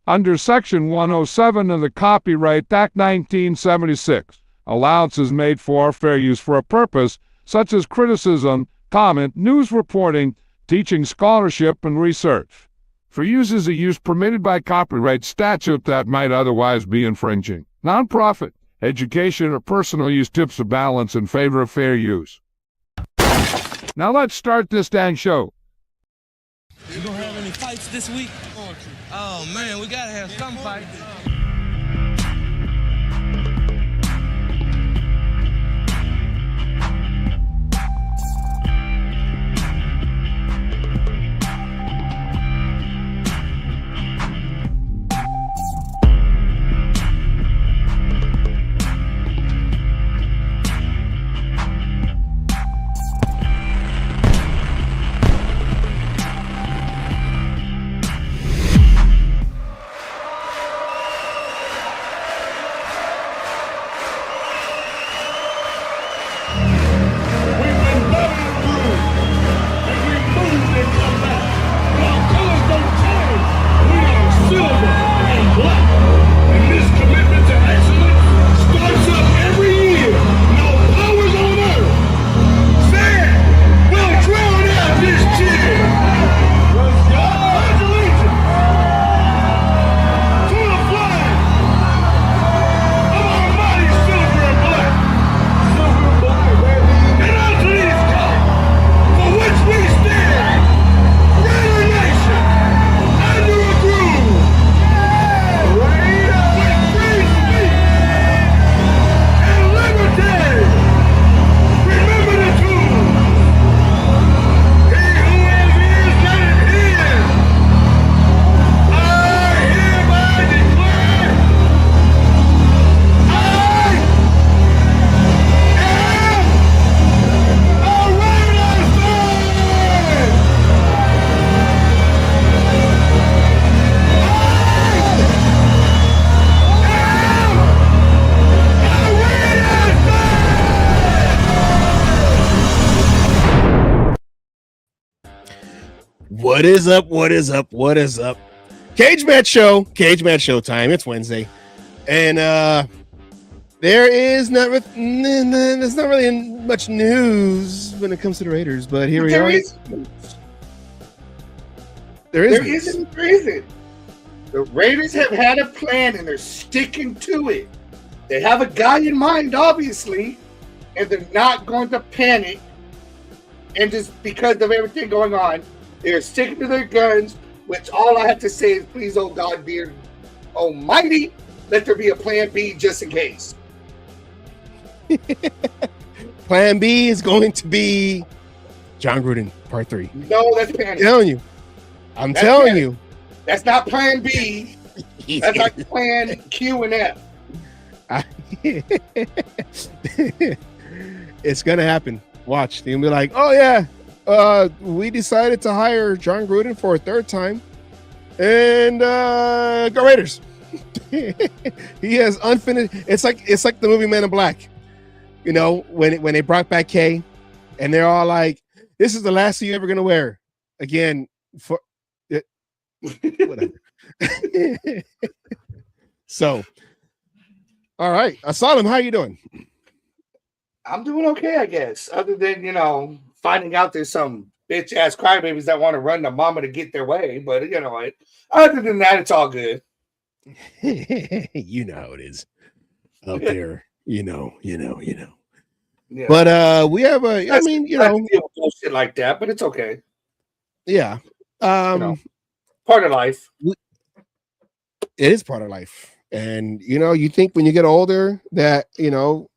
Under Section 107 of the Copyright Act 1976, allowance is made for fair use for a purpose such as criticism, comment, news reporting, teaching, scholarship, and research. For uses of use permitted by copyright statute that might otherwise be infringing. Nonprofit, education, or personal use tips the balance in favor of fair use. Now let's start this dang show. You gonna have any fights this week? Oh man, we gotta have some fights. What is up? What is up? What is up? Cage Match Show time. It's Wednesday, and there's not really much news when it comes to the Raiders. But here we are. There isn't. The Raiders have had a plan and they're sticking to it. They have a guy in mind, obviously, and they're not going to panic. And just because of everything going on, they're sticking to their guns, which all I have to say is, please, oh God, dear almighty, let there be a plan B just in case. Plan B is going to be John Gruden, part 3. No, that's panic. I'm telling you. That's not plan B. That's like plan Q and F. It's going to happen. Watch. They'll be like, oh, yeah. We decided to hire John Gruden for a third time, and go Raiders. He has unfinished. It's like the movie Men in Black. You know, when they brought back Kay, and they're all like, "This is the last suit you're ever gonna wear again." For whatever. So, all right, Asylum, how you doing? I'm doing okay, I guess. Other than finding out there's some bitch ass crybabies that want to run the mama to get their way, but other than that, it's all good. You know how it is out there. You know. Yeah. But we have I mean, deal with bullshit like that, but it's okay. Yeah. Part of life. It is part of life. And you think when you get older that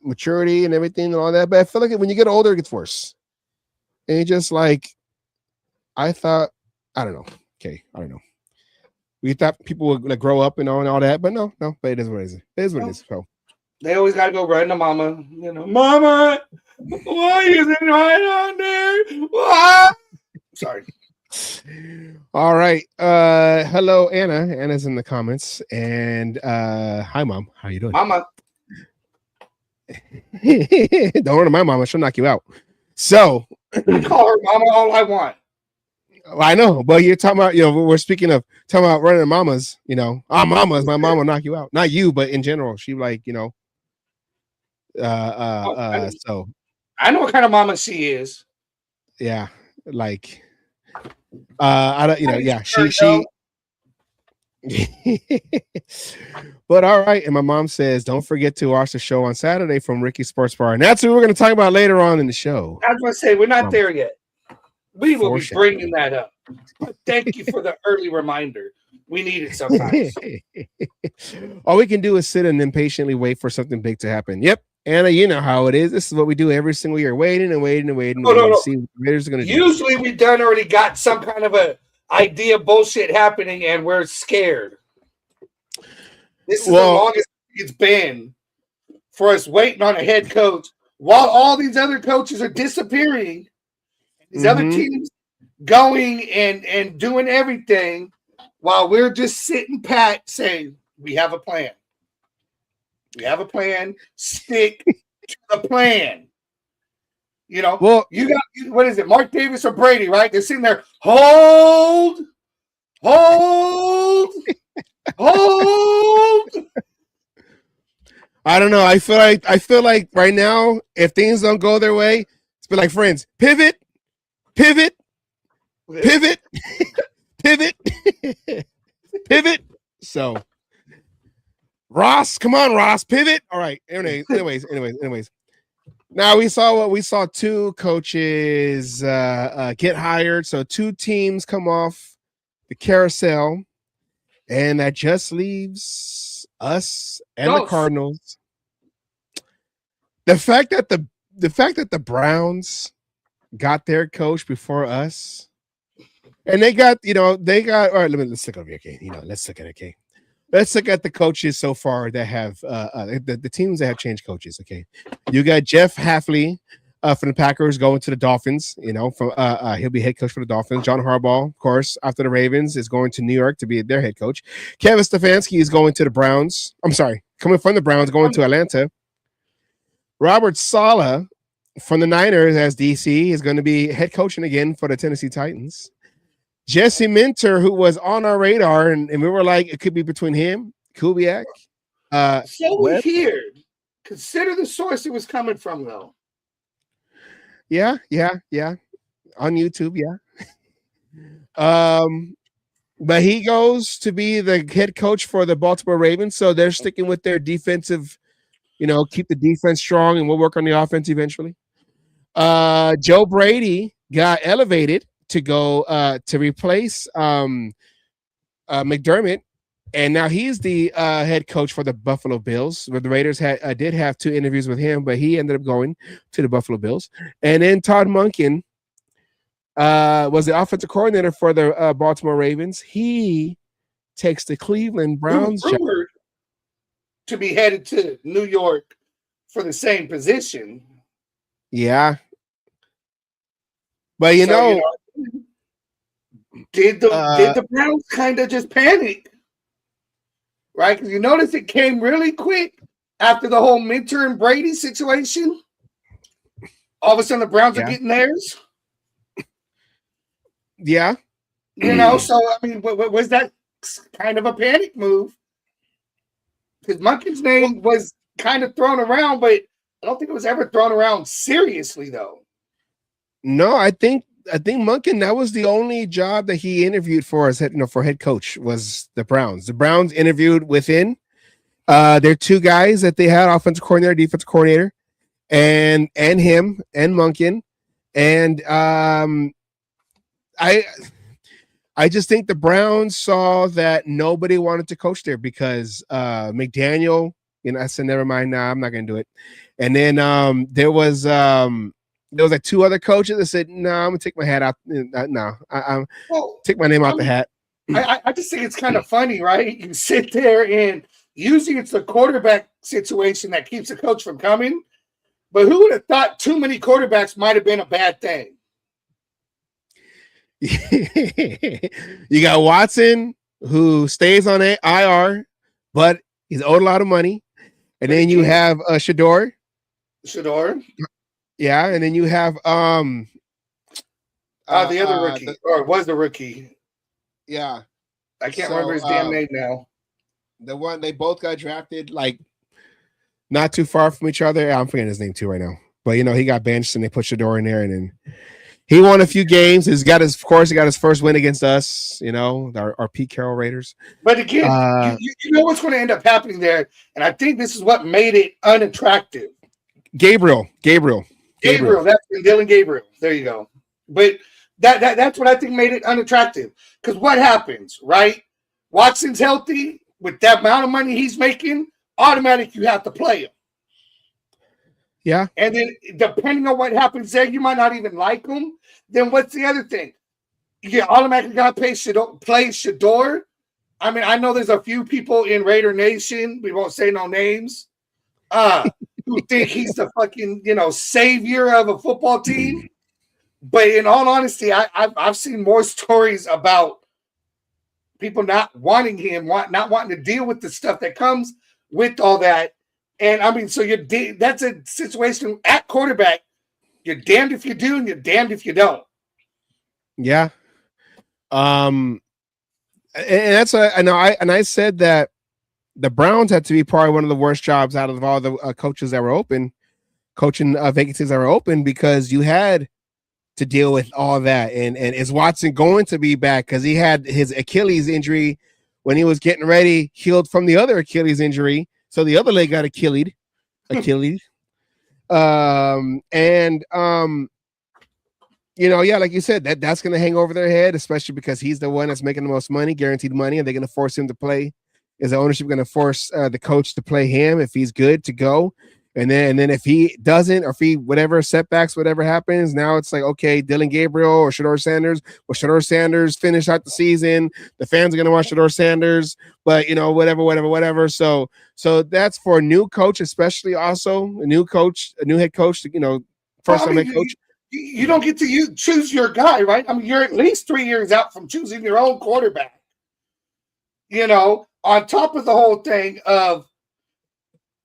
maturity and everything and all that, but I feel like when you get older, it gets worse. And it's just like, I don't know. Okay, I don't know. We thought people would like grow up and all that, but no. But it is what it is. It is what it is. So they always gotta go run to mama. Mama, why is it right on there? Why? Sorry. All right. Hello, Anna. Anna's in the comments. And hi, Mom. How you doing? Mama. Don't run to my mama. She'll knock you out. So I call her mama all I want. Well, I know, but you're talking about, we're speaking of talking about running mamas, our mamas, my mom will knock you out. Not you, but in general. She like, so I know what kind of mama she is. yeah, like I don't, yeah, she but all right. And my mom says, don't forget to watch the show on Saturday from Ricky's Sports Bar. And that's what we're going to talk about later on in the show. I was going to say, we're not there yet. We will be bringing that up. Thank you for the early reminder. We need it sometimes. All we can do is sit and impatiently wait for something big to happen. Yep. Anna, you know how it is. This is what we do every single year. Waiting and waiting and waiting. No. To see what the Raiders are going to do. Usually we done already got some kind of a idea bullshit happening and we're scared. This is the longest it's been for us waiting on a head coach while all these other coaches are disappearing. These other teams going and doing everything while we're just sitting pat saying, we have a plan. We have a plan. Stick to the plan. You got, what is it, Mark Davis or Brady, right? They're sitting there, hold. I don't know. I feel like right now, if things don't go their way, it's been like friends. Pivot. So Ross, come on, Ross, pivot. All right. Anyways. Now we saw two coaches get hired. So two teams come off the carousel, and that just leaves us and the Cardinals. The fact that the Browns got their coach before us, and they got all right. Let's look over here, okay. Let's look at it, okay. Let's look at the coaches so far that have the teams that have changed coaches. Okay, you got Jeff Hafley from the Packers going to the Dolphins. He'll be head coach for the Dolphins. John Harbaugh, of course, after the Ravens, is going to New York to be their head coach. Kevin Stefanski is going to the Browns. I'm sorry, coming from the Browns, going to Atlanta. Robert Saleh from the Niners as DC is going to be head coaching again for the Tennessee Titans. Jesse Minter, who was on our radar, and we were like, it could be between him, Kubiak. So we hear. Consider the source it was coming from, though. Yeah. On YouTube, yeah. But he goes to be the head coach for the Baltimore Ravens, so they're sticking with their defensive, keep the defense strong, and we'll work on the offense eventually. Joe Brady got elevated to go to replace McDermott, and now he's the head coach for the Buffalo Bills. Where the Raiders did have two interviews with him, but he ended up going to the Buffalo Bills. And then Todd Monken was the offensive coordinator for the Baltimore Ravens. He takes the Cleveland Browns rumored to be headed to New York for the same position. Yeah, but did the Browns kind of just panic, right? Because you notice it came really quick after the whole Minter and Brady situation. All of a sudden, the Browns are getting theirs. Yeah, So I mean, was that kind of a panic move? Because Monken's name was kind of thrown around, but I don't think it was ever thrown around seriously, though. No, I think Monken, that was the only job that he interviewed for as for head coach was the Browns. The Browns interviewed within their two guys that they had, offensive coordinator, defensive coordinator, and him and Monken. And I just think the Browns saw that nobody wanted to coach there because McDaniel, I said, never mind, nah, I'm not gonna do it. And then there was like two other coaches that said, no, I'm gonna take my hat out. No, take my name out the hat. I just think it's kind of funny, right? You sit there and usually it's the quarterback situation that keeps the coach from coming. But who would have thought too many quarterbacks might have been a bad thing? You got Watson, who stays on IR, but he's owed a lot of money. And then you have Shador. Yeah, and then you have The other rookie, or was the rookie? Yeah, I can't remember his damn name now. The one they both got drafted like not too far from each other. I'm forgetting his name too right now. But he got benched and they put Shador in there, and then he won a few games. He got his first win against us. Our Pete Carroll Raiders. But again, you know what's going to end up happening there, and I think this is what made it unattractive. Gabriel. That's Dylan Gabriel. There you go. But that's what I think made it unattractive. Because what happens, right? Watson's healthy with that amount of money he's making. Automatic, you have to play him. Yeah. And then depending on what happens there, you might not even like him. Then what's the other thing? You automatically got to play Shador. I mean, I know there's a few people in Raider Nation, we won't say no names, who think he's the fucking, savior of a football team. But in all honesty, I've seen more stories about people not wanting him, not wanting to deal with the stuff that comes with all that. And I mean, so that's a situation at quarterback. You're damned if you do, and you're damned if you don't. Yeah. And that's I said that the Browns had to be probably one of the worst jobs out of all the coaches that were open, coaching vacancies that were open, because you had to deal with all that. And is Watson going to be back? Because he had his Achilles injury when he was getting ready, healed from the other Achilles injury. So the other leg got Achilles. Like you said, that's going to hang over their head, especially because he's the one that's making the most money, guaranteed money, and they're going to force him to play. Is the ownership going to force the coach to play him if he's good to go? And then if he doesn't, or if he whatever setbacks, whatever happens, now it's like, okay, Dylan Gabriel or Shador Sanders. Well, Shador Sanders finish out the season. The fans are going to watch Shador Sanders, but whatever. So that's for a new coach, especially also a new head coach. First time head coach. You don't get to choose your guy, right? I mean, you're at least 3 years out from choosing your own quarterback. On top of the whole thing of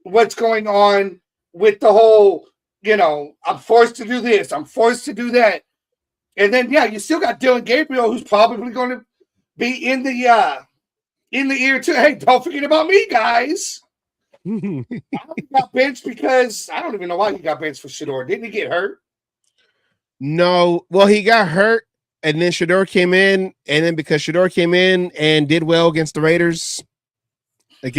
what's going on with the whole, I'm forced to do this, I'm forced to do that. And then, you still got Dylan Gabriel, who's probably going to be in the ear too. Hey, don't forget about me, guys. I got benched because I don't even know why he got benched for Shador. Didn't he get hurt? No. Well, he got hurt, and then Shador came in, and then because Shador came in and did well against the Raiders, he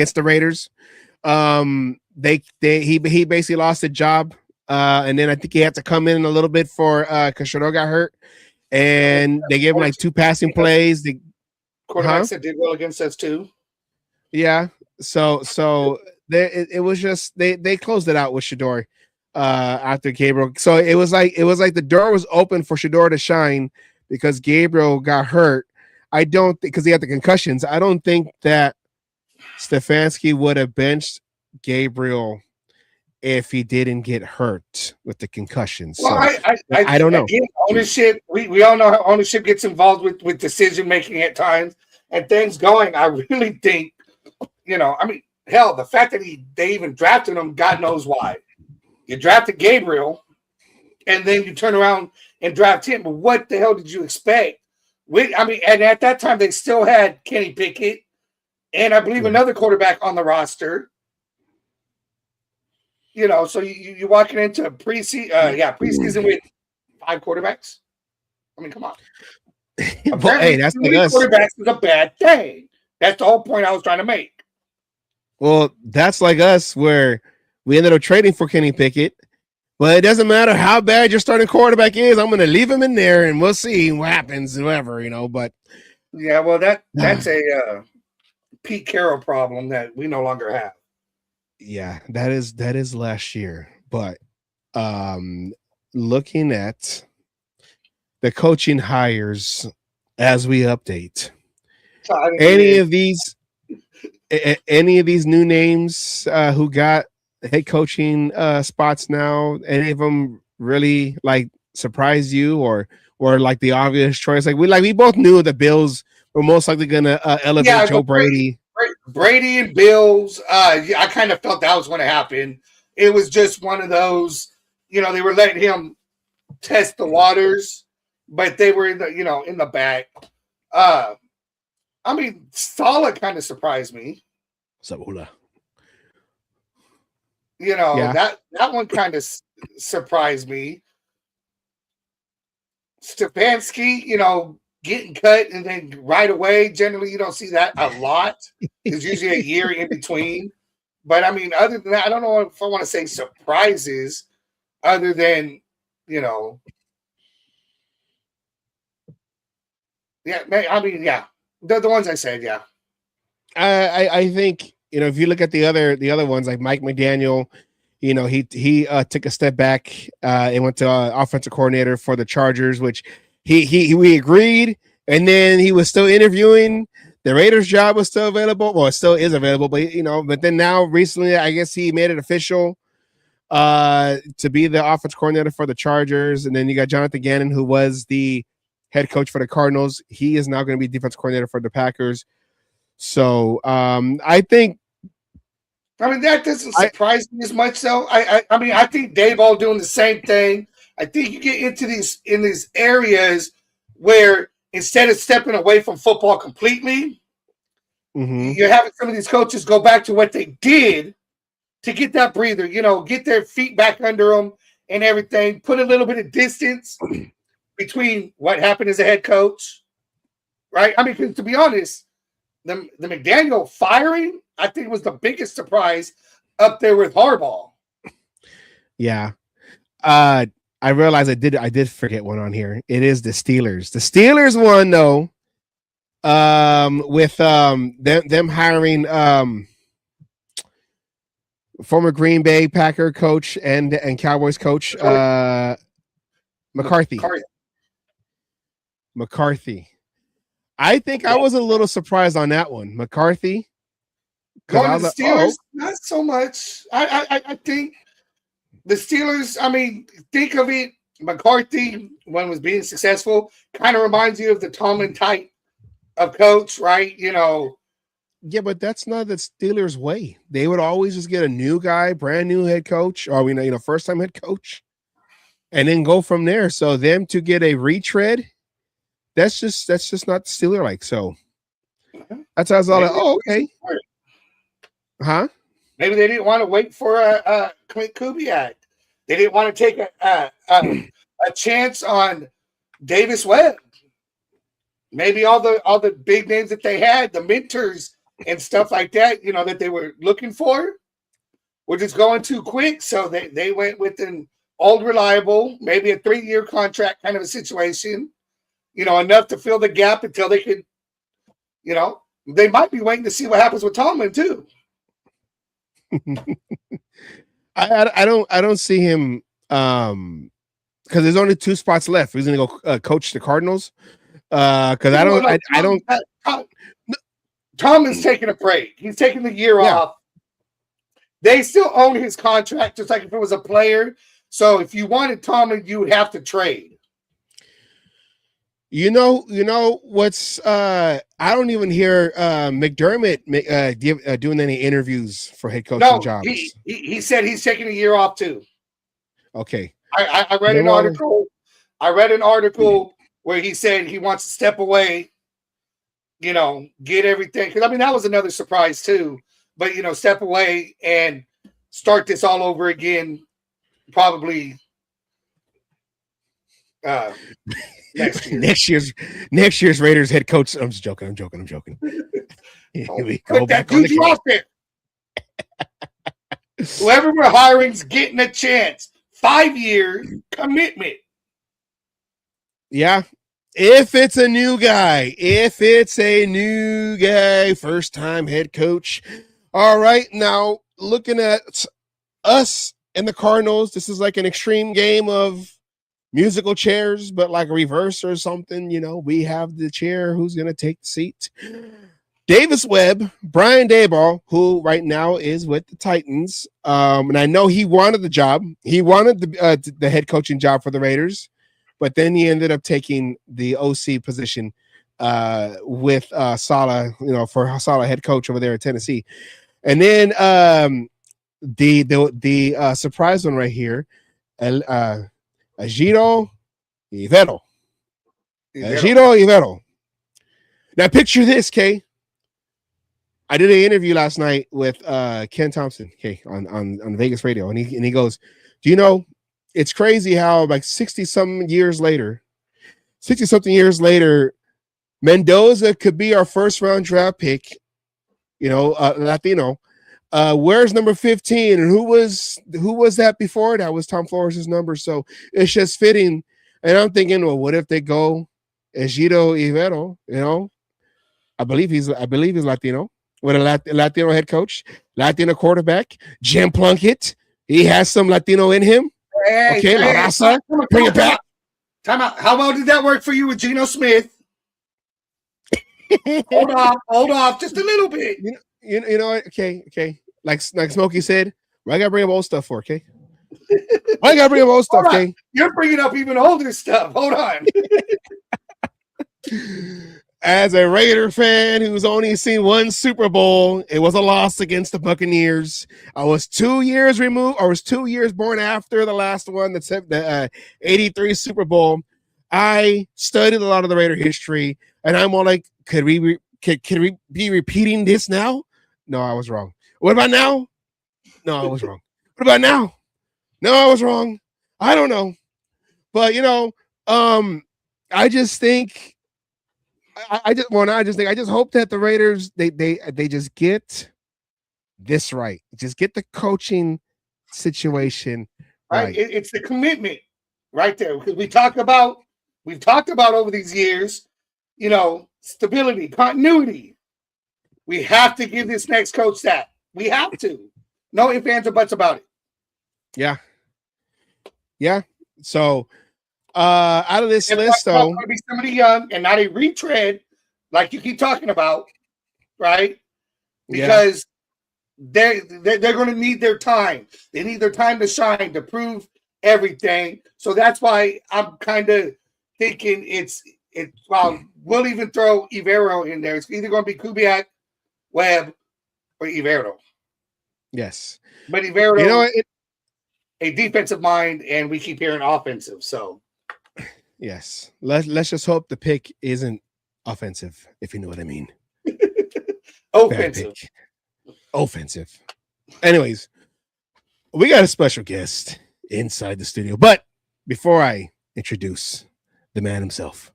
basically lost a job, and then I think he had to come in a little bit for because Shador got hurt, and they gave him like 2 passing plays. The quarterbacks that did well against us too. Yeah, so it was just they closed it out with Shador after Gabriel. So it was like the door was open for Shador to shine because Gabriel got hurt. I don't think because he had the concussions. I don't think that Stefanski would have benched Gabriel if he didn't get hurt with the concussions. Well, so, I don't know. Again, ownership, we all know how ownership gets involved with decision making at times and things going. I really think, I mean, hell, the fact that they even drafted him, God knows why. You drafted Gabriel, and then you turn around and draft him. But what the hell did you expect? And at that time they still had Kenny Pickett, and I believe another quarterback on the roster. So you're walking into preseason with 5 quarterbacks. I mean, come on. Well, hey, that's like us. Quarterbacks is a bad thing. That's the whole point I was trying to make. Well, that's like us, where we ended up trading for Kenny Pickett. But it doesn't matter how bad your starting quarterback is. I'm going to leave him in there, and we'll see what happens, whatever, But yeah, well, that's a Pete Carroll problem that we no longer have. Yeah, that is last year. But looking at the coaching hires as we update, any of these new names who got head coaching spots now, any of them really like surprise you or like the obvious choice? We both knew the Bills were most likely going to elevate Joe Brady. Brady and Bills, I kind of felt that was going to happen. It was just one of those, they were letting him test the waters. but they were in the back. I mean, Saleh kind of surprised me. Sabula. That one kind of surprised me. Stefanski, getting cut and then right away. Generally, you don't see that a lot. There's usually a year in between. But I mean, other than that, I don't know if I want to say surprises, other than yeah. I mean, yeah, the ones I said, yeah. I think if you look at the other ones like Mike McDaniel, he took a step back and went to offensive coordinator for the Chargers, which we agreed, and then he was still interviewing. The Raiders job was still available. Well, it still is available, but then now recently, I guess he made it official to be the offensive coordinator for the Chargers. And then you got Jonathan Gannon, who was the head coach for the Cardinals. He is now going to be defensive coordinator for the Packers. So I think. I mean, that doesn't surprise me as much, though. I mean, I think they've all doing the same thing. I think you get into these areas where instead of stepping away from football completely, you're having some of these coaches go back to what they did to get that breather, get their feet back under them and everything, put a little bit of distance between what happened as a head coach, right? I mean, because to be honest, the McDaniel firing, I think, was the biggest surprise up there with Harbaugh. Yeah. I realized I did forget one on here. It is the Steelers. The Steelers won though. With them hiring former Green Bay Packer coach and Cowboys coach McCarthy. I think I was a little surprised on that one. McCarthy. Going to the Steelers, not so much. I think the Steelers, I mean, think of it, McCarthy, when was being successful, kind of reminds you of the Tomlin type of coach, right? Yeah, but that's not the Steelers' way. They would always just get a new guy, brand new head coach, or first time head coach, and then go from there. So them to get a retread, that's just not Steeler like. So that's how I was all like, oh, okay. Huh? Maybe they didn't want to wait for a Clint Kubiak. They didn't want to take a chance on Davis Webb. Maybe all the big names that they had, the mentors and stuff like that, that they were looking for, were just going too quick. So they went with an old reliable, maybe a 3-year contract kind of a situation, enough to fill the gap until they could, they might be waiting to see what happens with Tomlin too. I don't see him because there's only 2 spots left. He's gonna go coach the Cardinals. Because Tomlin's taking a break. He's taking the year off. They still own his contract, just like if it was a player. So if you wanted Tomlin, you would have to trade. What's I don't even hear McDermott doing any interviews for head coaching jobs. He said he's taking a year off too. Okay. I read an article. Where he said he wants to step away, get everything. Because, I mean, that was another surprise, too. But, step away and start this all over again, probably next year. Next year's Raiders head coach. I'm just joking. Put that juju off there. Whoever we're hiring's getting a chance. 5-year commitment. Yeah, if it's a new guy, first time head coach. All right, now looking at us and the Cardinals, this is like an extreme game of musical chairs, but like a reverse or something. We have the chair. Who's going to take the seat? Davis Webb, Brian Daboll, who right now is with the Titans. And I know he wanted the job. He wanted the head coaching job for the Raiders. But then he ended up taking the OC position with Saleh, for Saleh head coach over there at Tennessee. And then the surprise one right here, Ajito Ivero. Giro Ivero. Now picture this, Kay. I did an interview last night with Ken Thompson, Kay, on Vegas radio, and he goes, "Do you know? It's crazy how like 60-something years later, Mendoza could be our first round draft pick. You know, Latino. Where's number 15? And who was that before? That was Tom Flores' number. So it's just fitting. And I'm thinking, well, what if they go Egidio Ivero? You know, I believe he's Latino with a Latino head coach, Latino quarterback, Jim Plunkett. He has some Latino in him. Hey, okay, La Raza, bring it back. Time out. How well did that work for you with Geno Smith? hold off, just a little bit. You know what? Okay. Like Smokey said, why I gotta bring up old stuff for? Okay, why I gotta bring up old stuff? Okay, you're bringing up even older stuff. Hold on. As a Raider fan who's only seen one Super Bowl, it was a loss against the Buccaneers. I was 2 years removed. I was 2 years born after the last one, the 83 Super Bowl. I studied a lot of the Raider history, and I'm all like, could we be repeating this now? No, I was wrong. What about now? No, I was wrong. What about now? No, I was wrong. I don't know. But, I just think I just hope that the Raiders they just get this right. Just get the coaching situation right. It's the commitment right there, because we've talked about over these years, stability, continuity. We have to give this next coach that. We have to. No ifs, ands, or buts about it. Yeah. So out of this list, though, be somebody young and not a retread like you keep talking about, right? Because they're going to need their time. They need their time to shine, to prove everything. So that's why I'm kind of thinking it's. Well, we'll even throw Ivero in there. It's either going to be Kubiak, Webb, or Ivero. Yes, but Ivero, a defensive mind, and we keep hearing offensive. So. Yes. Let's just hope the pick isn't offensive, if you know what I mean. Offensive. Anyways, we got a special guest inside the studio. But before I introduce the man himself,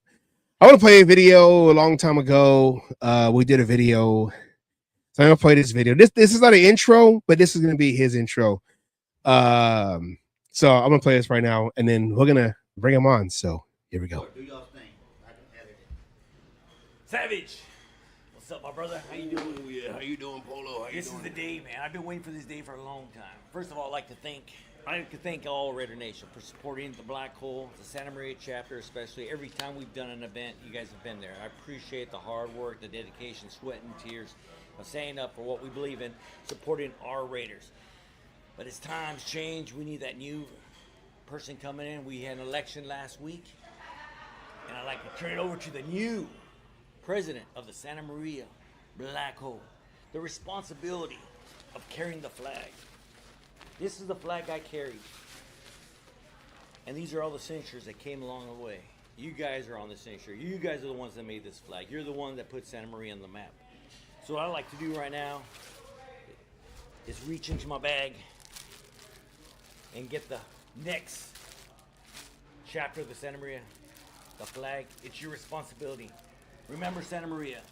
I want to play a video a long time ago. We did a video. So I'm going to play this video. This is not an intro, but this is going to be his intro. So I'm going to play this right now, and then we're going to bring him on. So here we go. Do your thing. I can edit it. Savage. What's up, my brother? How you doing? Oh, yeah. How you doing, Polo? This is the day, man. I've been waiting for this day for a long time. First of all, I'd like to thank all Raider Nation for supporting the Black Hole, the Santa Maria chapter, especially. Every time we've done an event, you guys have been there. I appreciate the hard work, the dedication, sweat, and tears of staying up for what we believe in, supporting our Raiders. But as times change, we need that new person coming in. We had an election last week. And I'd like to turn it over to the new president of the Santa Maria Black Hole. The responsibility of carrying the flag. This is the flag I carried. And these are all the signatures that came along the way. You guys are on the signature. You guys are the ones that made this flag. You're the one that put Santa Maria on the map. So what I'd like to do right now is reach into my bag and get the next chapter of the Santa Maria. The flag, it's your responsibility. Remember, Santa Maria,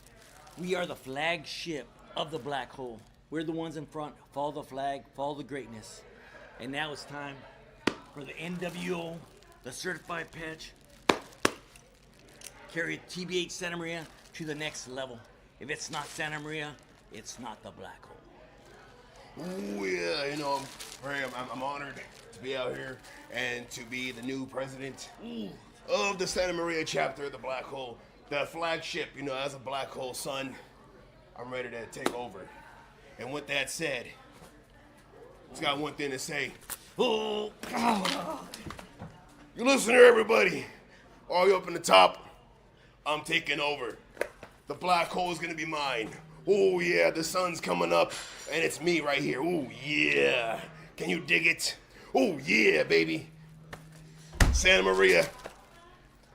we are the flagship of the Black Hole. We're the ones in front. Follow the flag, follow the greatness. And now it's time for the NWO, the certified patch, carry TBH Santa Maria to the next level. If it's not Santa Maria, it's not the Black Hole. Oh, yeah. I'm honored to be out here and to be the new president of the Santa Maria chapter of the Black Hole, the flagship. As a Black Hole son, I'm ready to take over. And with that said, just got one thing to say. Oh, you listen here, everybody. All you up in the top, I'm taking over. The Black Hole is gonna be mine. Oh yeah, the sun's coming up, and it's me right here. Oh yeah, can you dig it? Oh yeah, baby. Santa Maria,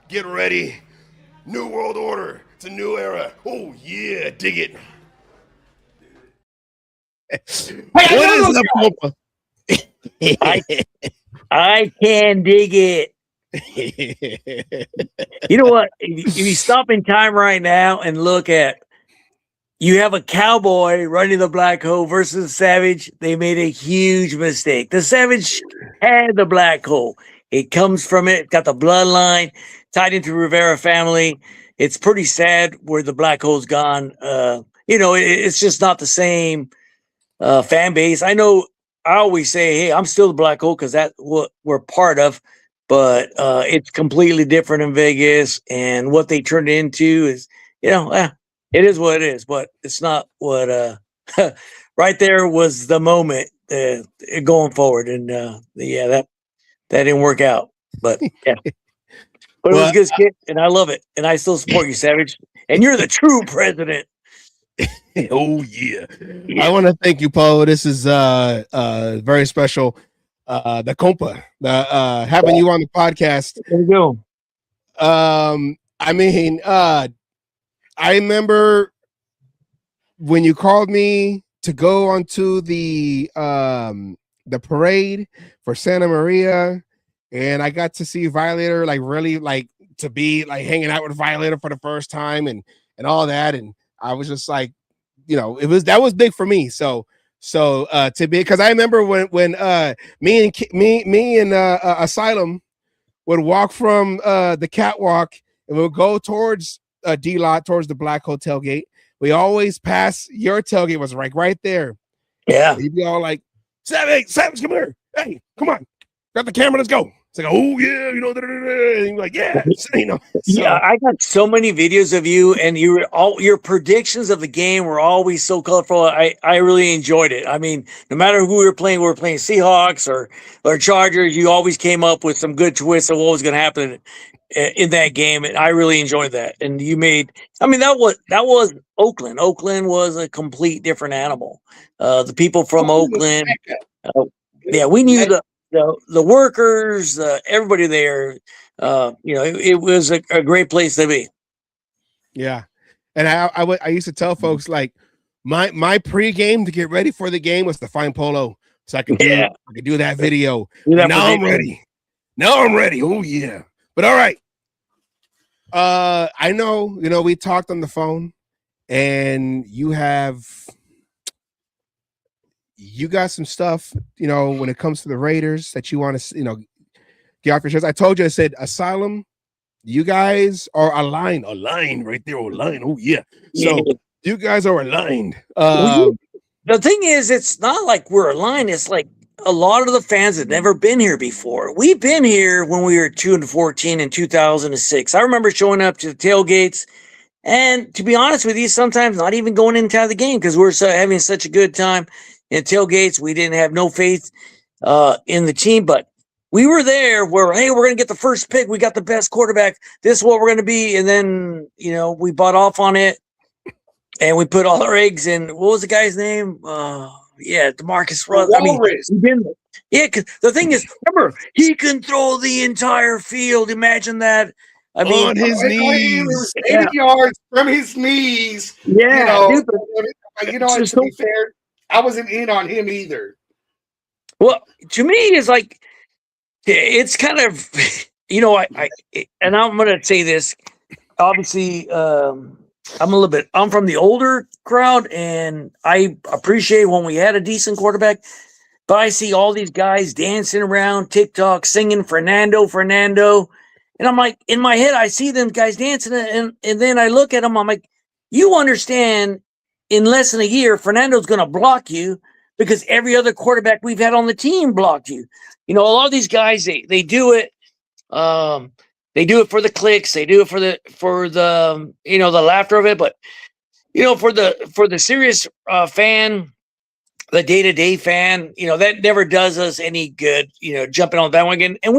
get ready New world order. It's a new era. Oh yeah, dig it. What is up, Copa? I can dig it. You know what? If you stop in time right now and look at, you have a cowboy running the black hole versus a savage, they made a huge mistake. The savage had the black hole. It comes from it, got the bloodline tied into Rivera family. It's pretty sad where the black hole's gone. It's just not the same fan base. I know I always say, hey, I'm still the black hole because that's what we're part of, but it's completely different in Vegas. And what they turned it into is, it is what it is, but it's not what right there was the moment going forward. And that didn't work out. But yeah. But it was a good skit, and I love it. And I still support you, Savage. And you're the true president. Oh yeah. I want to thank you, Paul. This is very special. The compa, having you on the podcast. There you go. I remember when you called me to go onto the parade for Santa Maria, and I got to see Violator, to be hanging out with Violator for the first time and all that, and I was just like, that was big for me. So to be, because I remember when me and Asylum would walk from the catwalk and we'll go towards D-Lot, towards the Black Hole tailgate. We always pass your tailgate, was right there. Yeah. You'd be all like, Savage, come here. Hey, come on. Grab the camera, let's go. It's like, oh yeah, and you're like, yeah. Yeah, I got so many videos of you, and your predictions of the game were always so colorful. I really enjoyed it. I mean, no matter who we were playing Seahawks or Chargers, you always came up with some good twists of what was going to happen in that game, and I really enjoyed that. And you made, that was Oakland. Oakland was a complete different animal. The people from Oakland, we knew the workers, everybody there. It was a great place to be. Yeah, and I used to tell folks, like, my pregame to get ready for the game was to find Polo, so I could do that video. Now I'm ready. Oh yeah. But all right. I know, we talked on the phone, and you got some stuff, when it comes to the Raiders that you want to, get off your chest. I told you, I said, Asylum, you guys are aligned right there. Aligned. Oh yeah. So you guys are aligned. The thing is, it's not like we're aligned. It's like a lot of the fans have never been here before. We've been here when we were 2-14 in 2006. I remember showing up to the tailgates, and to be honest with you, sometimes not even going into the game because we're having such a good time in tailgates. We didn't have no faith in the team, but we were there where, hey, we're going to get the first pick. We got the best quarterback. This is what we're going to be. And then, we bought off on it, and we put all our eggs in. What was the guy's name? DeMarcus Russell. Because the thing is, remember, he can throw the entire field. Imagine that. On his knees. 80 yards from his knees. Yeah. To be fair, I wasn't in on him either. Well, to me, it's like, it's kind of, and I'm going to say this, obviously, I'm from the older crowd, and I appreciate when we had a decent quarterback, but I see all these guys dancing around TikTok, singing Fernando. And I'm like, in my head, I see them guys dancing, and then I look at them, I'm like, you understand, in less than a year, Fernando's going to block you because every other quarterback we've had on the team blocked you. A lot of these guys, they do it. They do it for the clicks. They do it for the the laughter of it. But for the serious fan, the day-to-day fan, that never does us any good. Jumping on that one again. And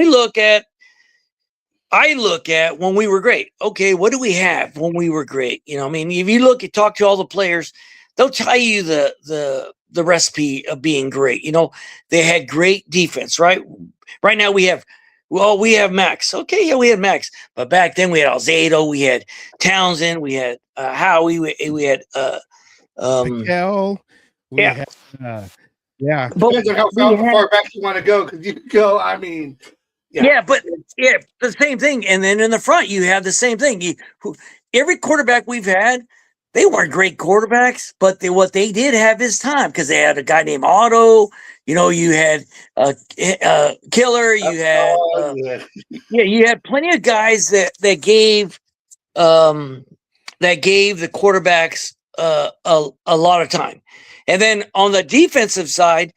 I look at when we were great. Okay, what do we have when we were great? If you talk to all the players, they'll tell you the recipe of being great. They had great defense, right? Right now we have Well, we have Max. Okay, yeah, we had Max. But back then we had Alzado, we had Townsend, we had Howie, we had Mikel, we yeah. had yeah. But Depends on how far back you want to go, because you go. I mean, but the same thing. And then in the front, you have the same thing. Every quarterback we've had, they weren't great quarterbacks, but what they did have is time, because they had a guy named Otto. You know, you had Killer. You had you had plenty of guys that gave the quarterbacks a lot of time. And then on the defensive side,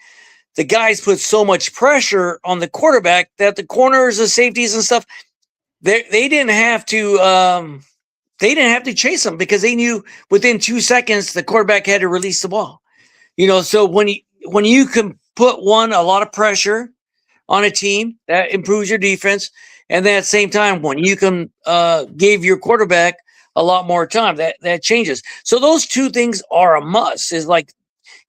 the guys put so much pressure on the quarterback that the corners, the safeties, and stuff, they didn't have to chase them, because they knew within 2 seconds the quarterback had to release the ball. You know, so when you can put a lot of pressure on a team, that improves your defense, and then at the same time, when you can give your quarterback a lot more time, that changes. So those two things are a must. Is like,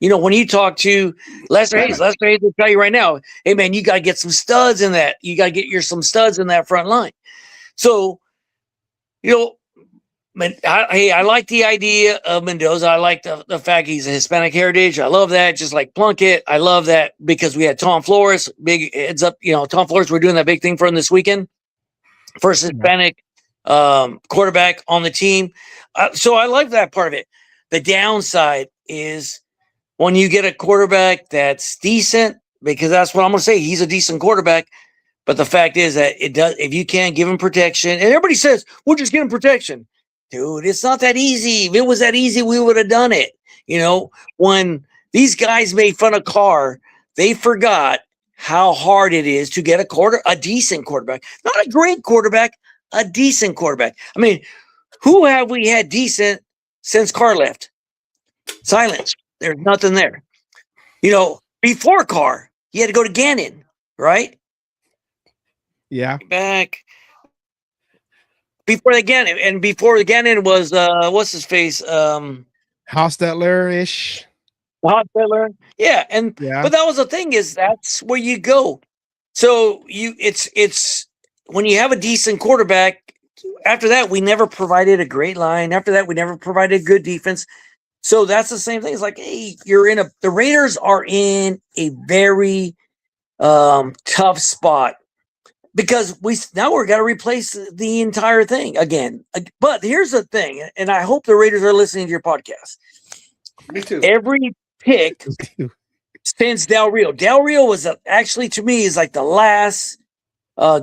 you know, when you talk to Lester Hayes will tell you right now, hey man, you got to get some studs in that. You got to get some studs in that front line. So, you know, I like the idea of Mendoza. I like the fact he's a Hispanic heritage. I love that. Just like Plunkett. I love that because we had Tom Flores. Big heads up, you know, Tom Flores. We're doing that big thing for him this weekend. First Hispanic quarterback on the team. So I like that part of it. The downside is when you get a quarterback that's decent, because that's what I'm going to say. He's a decent quarterback. But the fact is that if you can't give him protection, and everybody says, we'll just give him protection. Dude, it's not that easy. If it was that easy, we would have done it. You know, when these guys made fun of Carr, they forgot how hard it is to get a decent quarterback. Not a great quarterback, a decent quarterback. I mean, who have we had decent since Carr left? Silence. There's nothing there. You know, before Carr, he had to go to Gannon, right? Yeah. Back. Before the Gannon was what's his face? Hostetler-ish. Hostetler. Yeah, but that was the thing, is that's where you go. So it's when you have a decent quarterback, after that we never provided a great line. After that, we never provided good defense. So that's the same thing. It's like, hey, the Raiders are in a very tough spot. Because we're got to replace the entire thing again. But here's the thing, and I hope the Raiders are listening to your podcast. Me too. Every pick since Del Rio. Del Rio was actually, to me, is like the last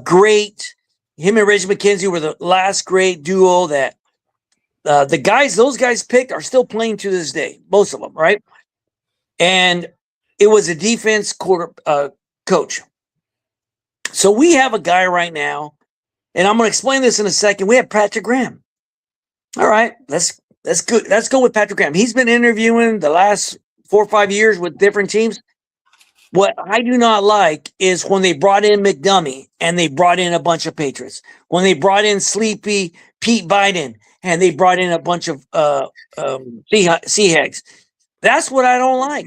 great. Him and Reggie McKenzie were the last great duo that those guys picked are still playing to this day. Most of them, right? And it was a defense coach. So we have a guy right now, and I'm going to explain this in a second. We have Patrick Graham. All right, let's go with Patrick Graham. He's been interviewing the last 4 or 5 years with different teams. What I do not like is when they brought in McDummy and they brought in a bunch of Patriots. When they brought in sleepy Pete Biden and they brought in a bunch of Seahags. That's what I don't like.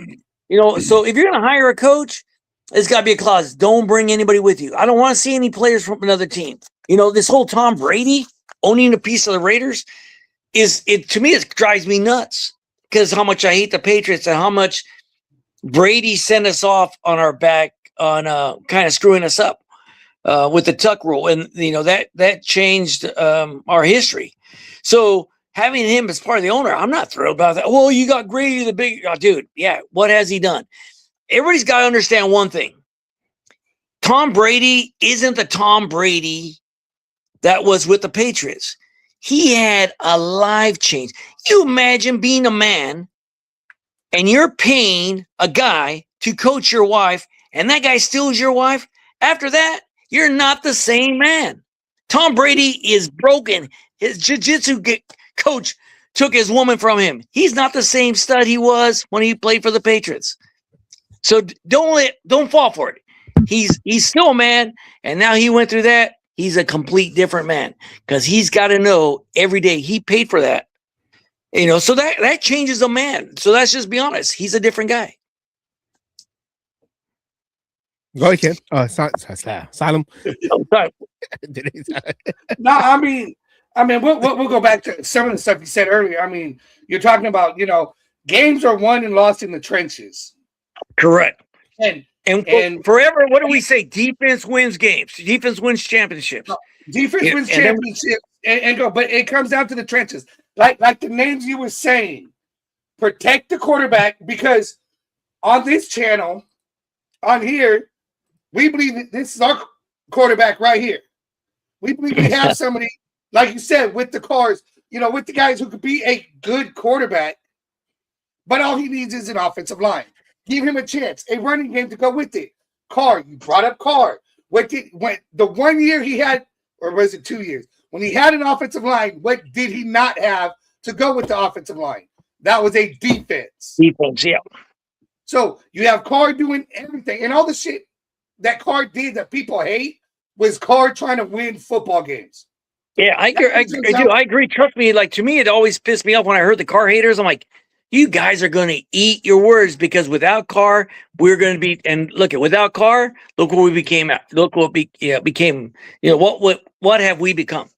You know, so if you're going to hire a coach, there's got to be a clause. Don't bring anybody with you. I don't want to see any players from another team. You know, this whole Tom Brady owning a piece of the Raiders to me, it drives me nuts, because how much I hate the Patriots and how much Brady sent us off on our back on kind of screwing us up with the Tuck rule. And, you know, that changed our history. So having him as part of the owner, I'm not thrilled about that. Well, you got Grady, the big dude. Yeah. What has he done? Everybody's got to understand one thing. Tom Brady isn't the Tom Brady that was with the Patriots. He had a life change. You imagine being a man and you're paying a guy to coach your wife, and that guy steals your wife. After that, you're not the same man. Tom Brady is broken. His jiu-jitsu coach took his woman from him. He's not the same stud he was when he played for the Patriots. So don't fall for it. He's still a man, and now he went through that. He's a complete different man, because he's got to know every day he paid for that. You know, so that changes a man. So let's just be honest. He's a different guy. Go ahead, Ken. Salem. Oh, sorry. No, I mean, we'll go back to some of the stuff you said earlier. I mean, you're talking about, games are won and lost in the trenches. Correct. And forever, what do we say? Defense wins games. Defense wins championships. Defense wins championships and go, but it comes down to the trenches. Like the names you were saying, protect the quarterback, because on this channel, on here, we believe that this is our quarterback right here. We believe we have somebody, like you said, with the cars, with the guys who could be a good quarterback, but all he needs is an offensive line. Give him a chance, a running game to go with it. Carr, you brought up Carr. When the 1 year he had, or was it 2 years? When he had an offensive line, what did he not have to go with the offensive line? That was a defense. Defense, yeah. So you have Carr doing everything, and all the shit that Carr did that people hate was Carr trying to win football games. Yeah, I agree. Trust me, like, to me, it always pissed me off when I heard the Carr haters. I'm like, you guys are going to eat your words, because without Carr, we're going to be. And without Carr, look what we became. Look what became. What have we become?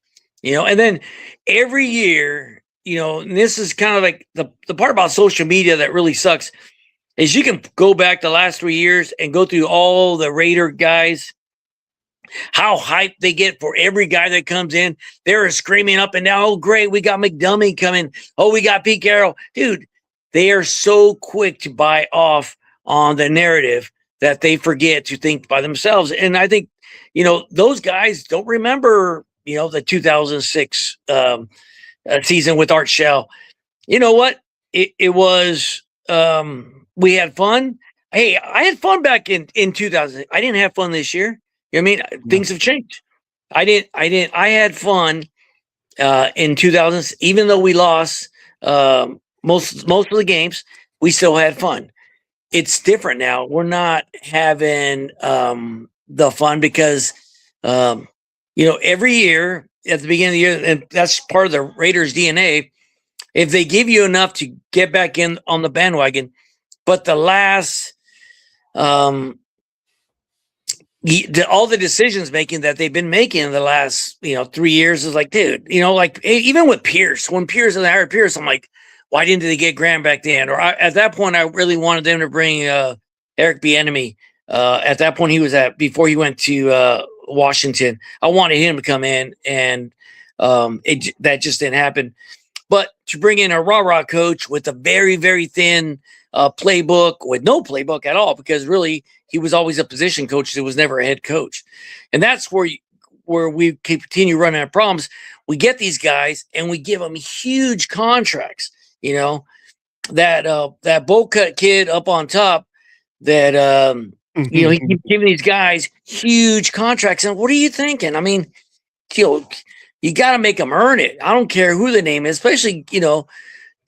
And then every year, and this is kind of like the part about social media that really sucks, is you can go back the last 3 years and go through all the Raider guys, how hyped they get for every guy that comes in. They're screaming up and down, oh, great, we got McDummy coming. Oh, we got Pete Carroll. Dude, they are so quick to buy off on the narrative that they forget to think by themselves. And I think, those guys don't remember, the 2006 season with Art Shell. You know what? It was, we had fun. Hey, I had fun back in 2000. I didn't have fun this year. I mean, things have changed. I had fun in 2000s, even though we lost most of the games, we still had fun. It's different now. We're not having the fun because every year at the beginning of the year, and that's part of the Raiders' DNA, if they give you enough to get back in on the bandwagon, but the last all the decisions making that they've been making in the last 3 years is like, dude, even with Pierce, when Pierce and I hired Pierce, I'm like, why didn't they get Graham back then? Or at that point, I really wanted them to bring Eric Bieniemy. At that point, before he went to Washington. I wanted him to come in, and that just didn't happen. But to bring in a rah-rah coach with a very, very thin playbook, with no playbook at all, because really he was always a position coach. It was never a head coach. And that's where we continue running into problems. We get these guys and we give them huge contracts. That bowl cut kid up on top that, he keeps giving these guys huge contracts. And what are you thinking? I mean, you got to make them earn it. I don't care who the name is, especially,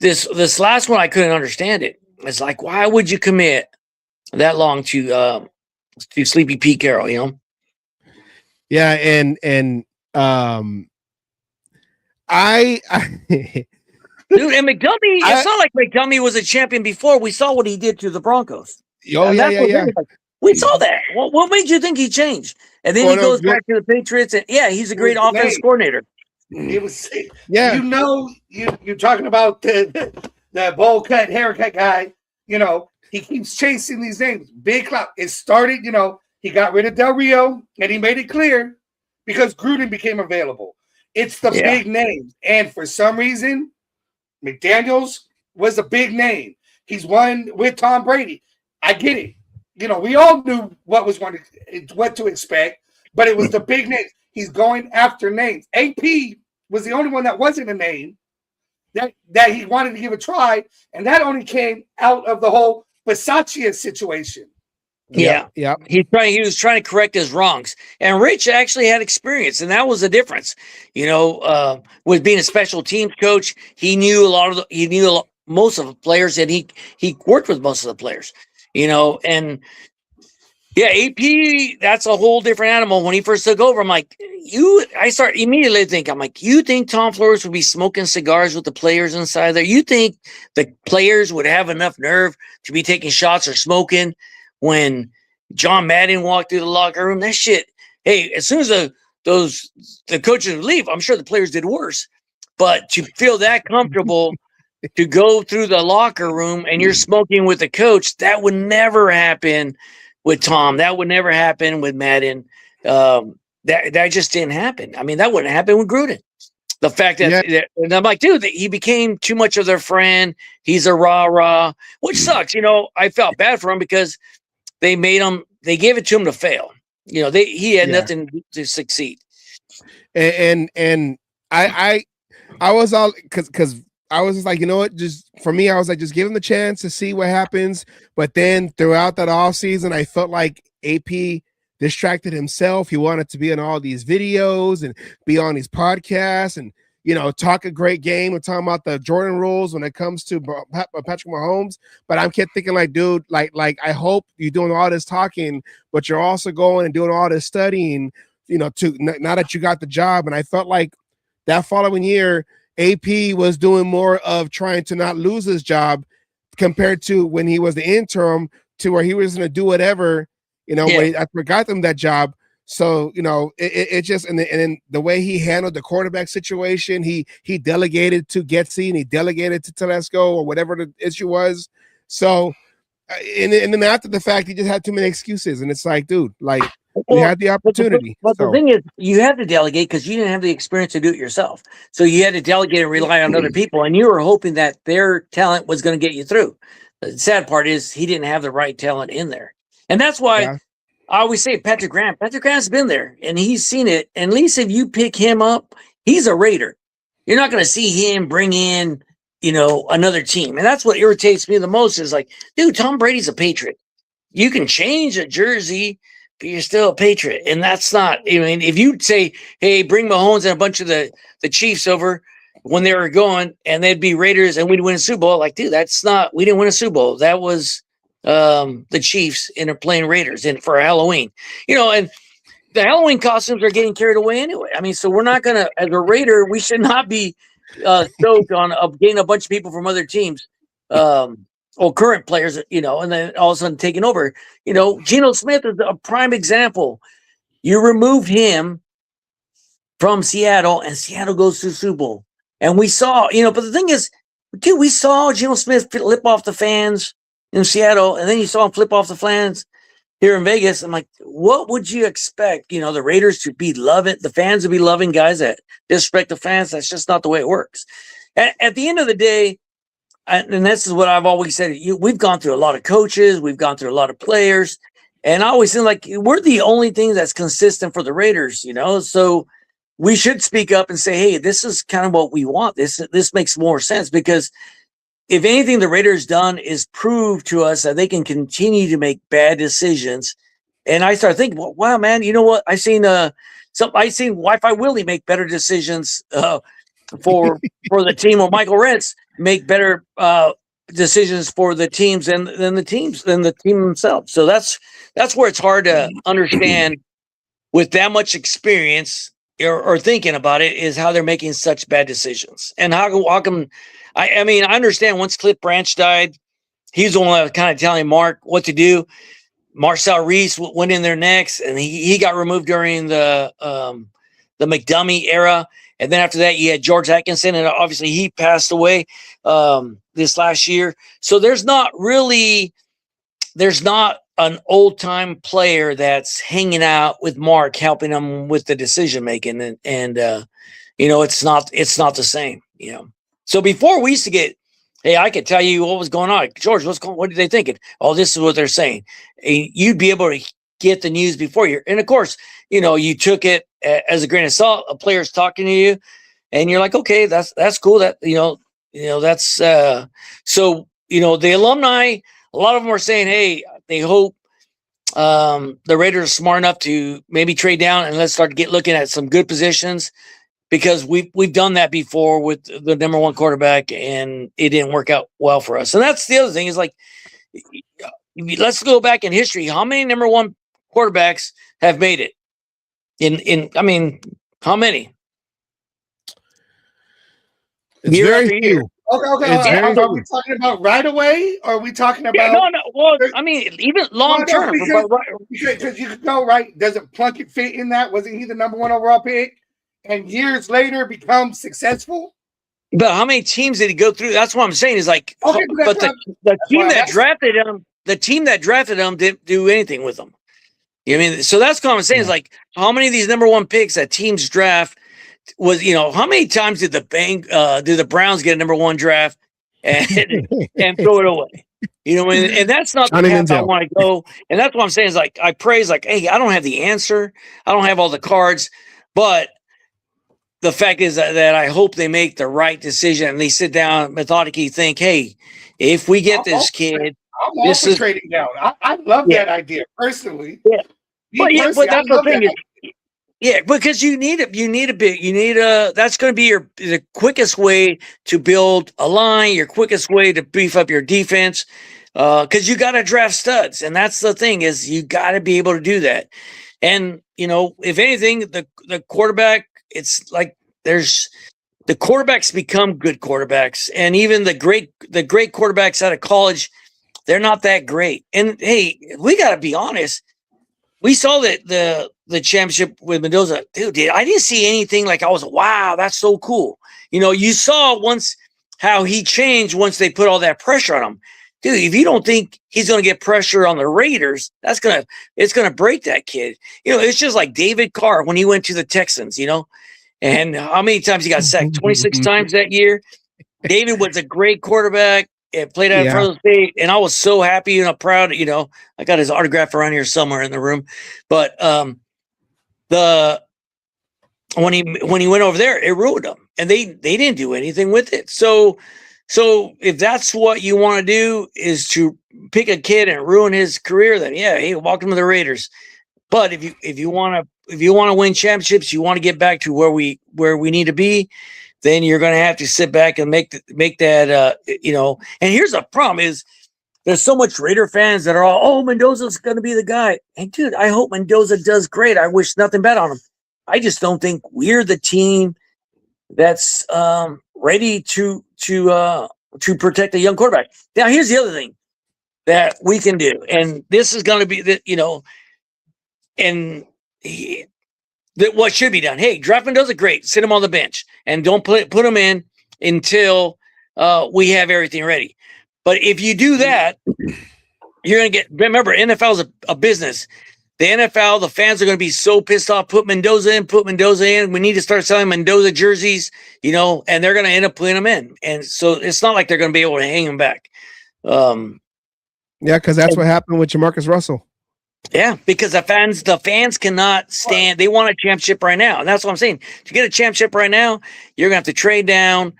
this last one, I couldn't understand it. It's like, why would you commit that long to Sleepy Pete Carroll, Yeah. And I dude, and McDummy, it's not like McDummy was a champion before. We saw what he did to the Broncos. Oh, yeah. We saw that. What made you think he changed? And then he goes back to the Patriots, and he's a great offense coordinator. It was, you're talking about the bowl cut, haircut guy. He keeps chasing these names. Big clout. It started, he got rid of Del Rio, and he made it clear because Gruden became available. It's the big names, and for some reason, McDaniels was a big name. He's won with Tom Brady. I get it. We all knew what to expect, but it was the big names. He's going after names. AP was the only one that wasn't a name that he wanted to give a try, and that only came out of the whole Bisaccia situation. Yeah. He was trying to correct his wrongs, and Rich actually had experience, and that was the difference. With being a special teams coach, he knew most of the players, and he worked with most of the players. And AP, that's a whole different animal. When he first took over, I'm like, I start immediately thinking, I'm like, you think Tom Flores would be smoking cigars with the players inside there? You think the players would have enough nerve to be taking shots or smoking when John Madden walked through the locker room. That shit. Hey, as soon as the coaches would leave, I'm sure the players did worse. But to feel that comfortable to go through the locker room and you're smoking with the coach, that would never happen with Tom. That would never happen with Madden. That just didn't happen. I mean, that wouldn't happen with Gruden. The fact that, and I'm like, dude, he became too much of their friend. He's a rah-rah, which sucks. I felt bad for him because they gave it to him to fail. He had nothing to succeed. And I was all because I was just like, you know what? Just for me, I was like, just give him the chance to see what happens. But then throughout that off season, I felt like AP distracted himself. He wanted to be in all these videos and be on these podcasts and, talk a great game and talking about the Jordan rules when it comes to Patrick Mahomes. But I kept thinking like, dude, like I hope you're doing all this talking, but you're also going and doing all this studying, to now that you got the job. And I felt like that following year, AP was doing more of trying to not lose his job compared to when he was the interim, to where he was going to do whatever, when I got them that job. So, it just, and then the way he handled the quarterback situation, he delegated to Getsy and he delegated to Telesco or whatever the issue was. So, and then after the fact, he just had too many excuses. And it's like, dude, like, we had the opportunity. But the thing is, you had to delegate because you didn't have the experience to do it yourself. So you had to delegate and rely on other people. And you were hoping that their talent was going to get you through. The sad part is he didn't have the right talent in there. And that's why I always say Patrick Graham. Patrick Graham's been there and he's seen it. And at least if you pick him up, he's a Raider. You're not going to see him bring in, another team. And that's what irritates me the most is like, dude, Tom Brady's a Patriot. You can change a jersey, but you're still a Patriot. And that's not, if you say, hey, bring Mahomes and a bunch of the Chiefs over when they were going and they'd be Raiders and we'd win a Super Bowl, like, dude, we didn't win a Super Bowl. That was the Chiefs and they're playing Raiders and for Halloween, and the Halloween costumes are getting carried away anyway. I mean, so we're not going to, as a Raider, we should not be stoked on getting a bunch of people from other teams. Or current players, and then all of a sudden taking over. Geno Smith is a prime example. You removed him from Seattle, and Seattle goes to the Super Bowl. And we saw, but the thing is, dude, we saw Geno Smith flip off the fans in Seattle, and then you saw him flip off the fans here in Vegas. I'm like, what would you expect? The Raiders to be loving, the fans to be loving guys that disrespect the fans. That's just not the way it works. At the end of the day, and this is what I've always said. We've gone through a lot of coaches. We've gone through a lot of players. And I always feel like we're the only thing that's consistent for the Raiders, So we should speak up and say, hey, this is kind of what we want. This makes more sense because if anything the Raiders done is prove to us that they can continue to make bad decisions. And I started thinking, well, wow, man, you know what? I seen Wi-Fi Willie make better decisions for the team, or Michael Rentz make better decisions for the teams than the team themselves. So that's where it's hard to understand with that much experience or thinking about it is how they're making such bad decisions. And how come I understand once Cliff Branch died, he's the one that was kind of telling Mark what to do. Marcel Reese went in there next, and he got removed during the McDummy era. And then after that, you had George Atkinson, and obviously he passed away this last year. So there's not an old-time player that's hanging out with Mark, helping him with the decision-making. And it's not the same, So before we used to get, hey, I could tell you what was going on. George, what are they thinking? Oh, this is what they're saying. You'd be able to get the news before you. And of course, you took it as a grain of salt. A player's talking to you, and you're like, okay, that's cool. That that's so the alumni. A lot of them are saying, hey, they hope the Raiders are smart enough to maybe trade down and let's start looking at some good positions because we've done that before with the number one quarterback and it didn't work out well for us. And that's the other thing is like, let's go back in history. How many number one quarterbacks have made it? How many? It's Year very after year. few. Okay. It's very Are we talking about right away, or are we talking about? Yeah, no. Well, I mean, even long term. Because you could go right. Doesn't Plunkett fit in that? Wasn't he the number 1 overall pick, and years later become successful? But how many teams did he go through? That's what I'm saying. Is like, Okay, but the team that drafted him, didn't do anything with him. You know what I mean? So that's what I'm saying. Is like, how many of these number 1 picks that teams draft was, how many times did the Browns get a number 1 draft and throw it away? You know, and that's not the path I want to go. And that's what I'm saying is like, I praise like, hey, I don't have the answer. I don't have all the cards, but the fact is that I hope they make the right decision and they sit down methodically think, hey, if we get this kid, I'm also trading down. I love that idea personally. Yeah. But that's the thing is, because you need that's going to be the quickest way to build a line, your quickest way to beef up your defense. Because you got to draft studs. And that's the thing is you got to be able to do that. And, if anything, the quarterback, it's like the quarterbacks become good quarterbacks. And even the great quarterbacks out of college, they're not that great. And hey, we got to be honest. We saw that the championship with Mendoza, dude. I didn't see anything like I was, wow, that's so cool. You saw once how he changed once they put all that pressure on him. Dude, if you don't think he's going to get pressure on the Raiders, it's going to break that kid. It's just like David Carr when he went to the Texans, and how many times he got sacked? 26 times that year. David was a great quarterback. It played out in front of the state, and I was so happy and proud. I got his autograph around here somewhere in the room. But when he went over there, it ruined him, and they didn't do anything with it. So if that's what you want to do is to pick a kid and ruin his career, then hey, welcome to the Raiders. But if you want to win championships, you want to get back to where we need to be, then you're going to have to sit back and make that, and here's the problem is there's so much Raider fans that are all, oh, Mendoza's going to be the guy. And dude, I hope Mendoza does great. I wish nothing bad on him. I just don't think we're the team that's ready to protect a young quarterback. Now, here's the other thing that we can do. And this is going to be what should be done. Hey, draft Mendoza, great. Sit him on the bench and don't put him in until we have everything ready. But if you do that, you're going to remember, NFL is a business. The NFL, the fans are going to be so pissed off. Put Mendoza in. We need to start selling Mendoza jerseys, and they're going to end up putting them in. And so it's not like they're going to be able to hang him back. Because that's what happened with Jamarcus Russell. Yeah, because the fans cannot stand. They want a championship right now. And that's what I'm saying. To get a championship right now, you're going to have to trade down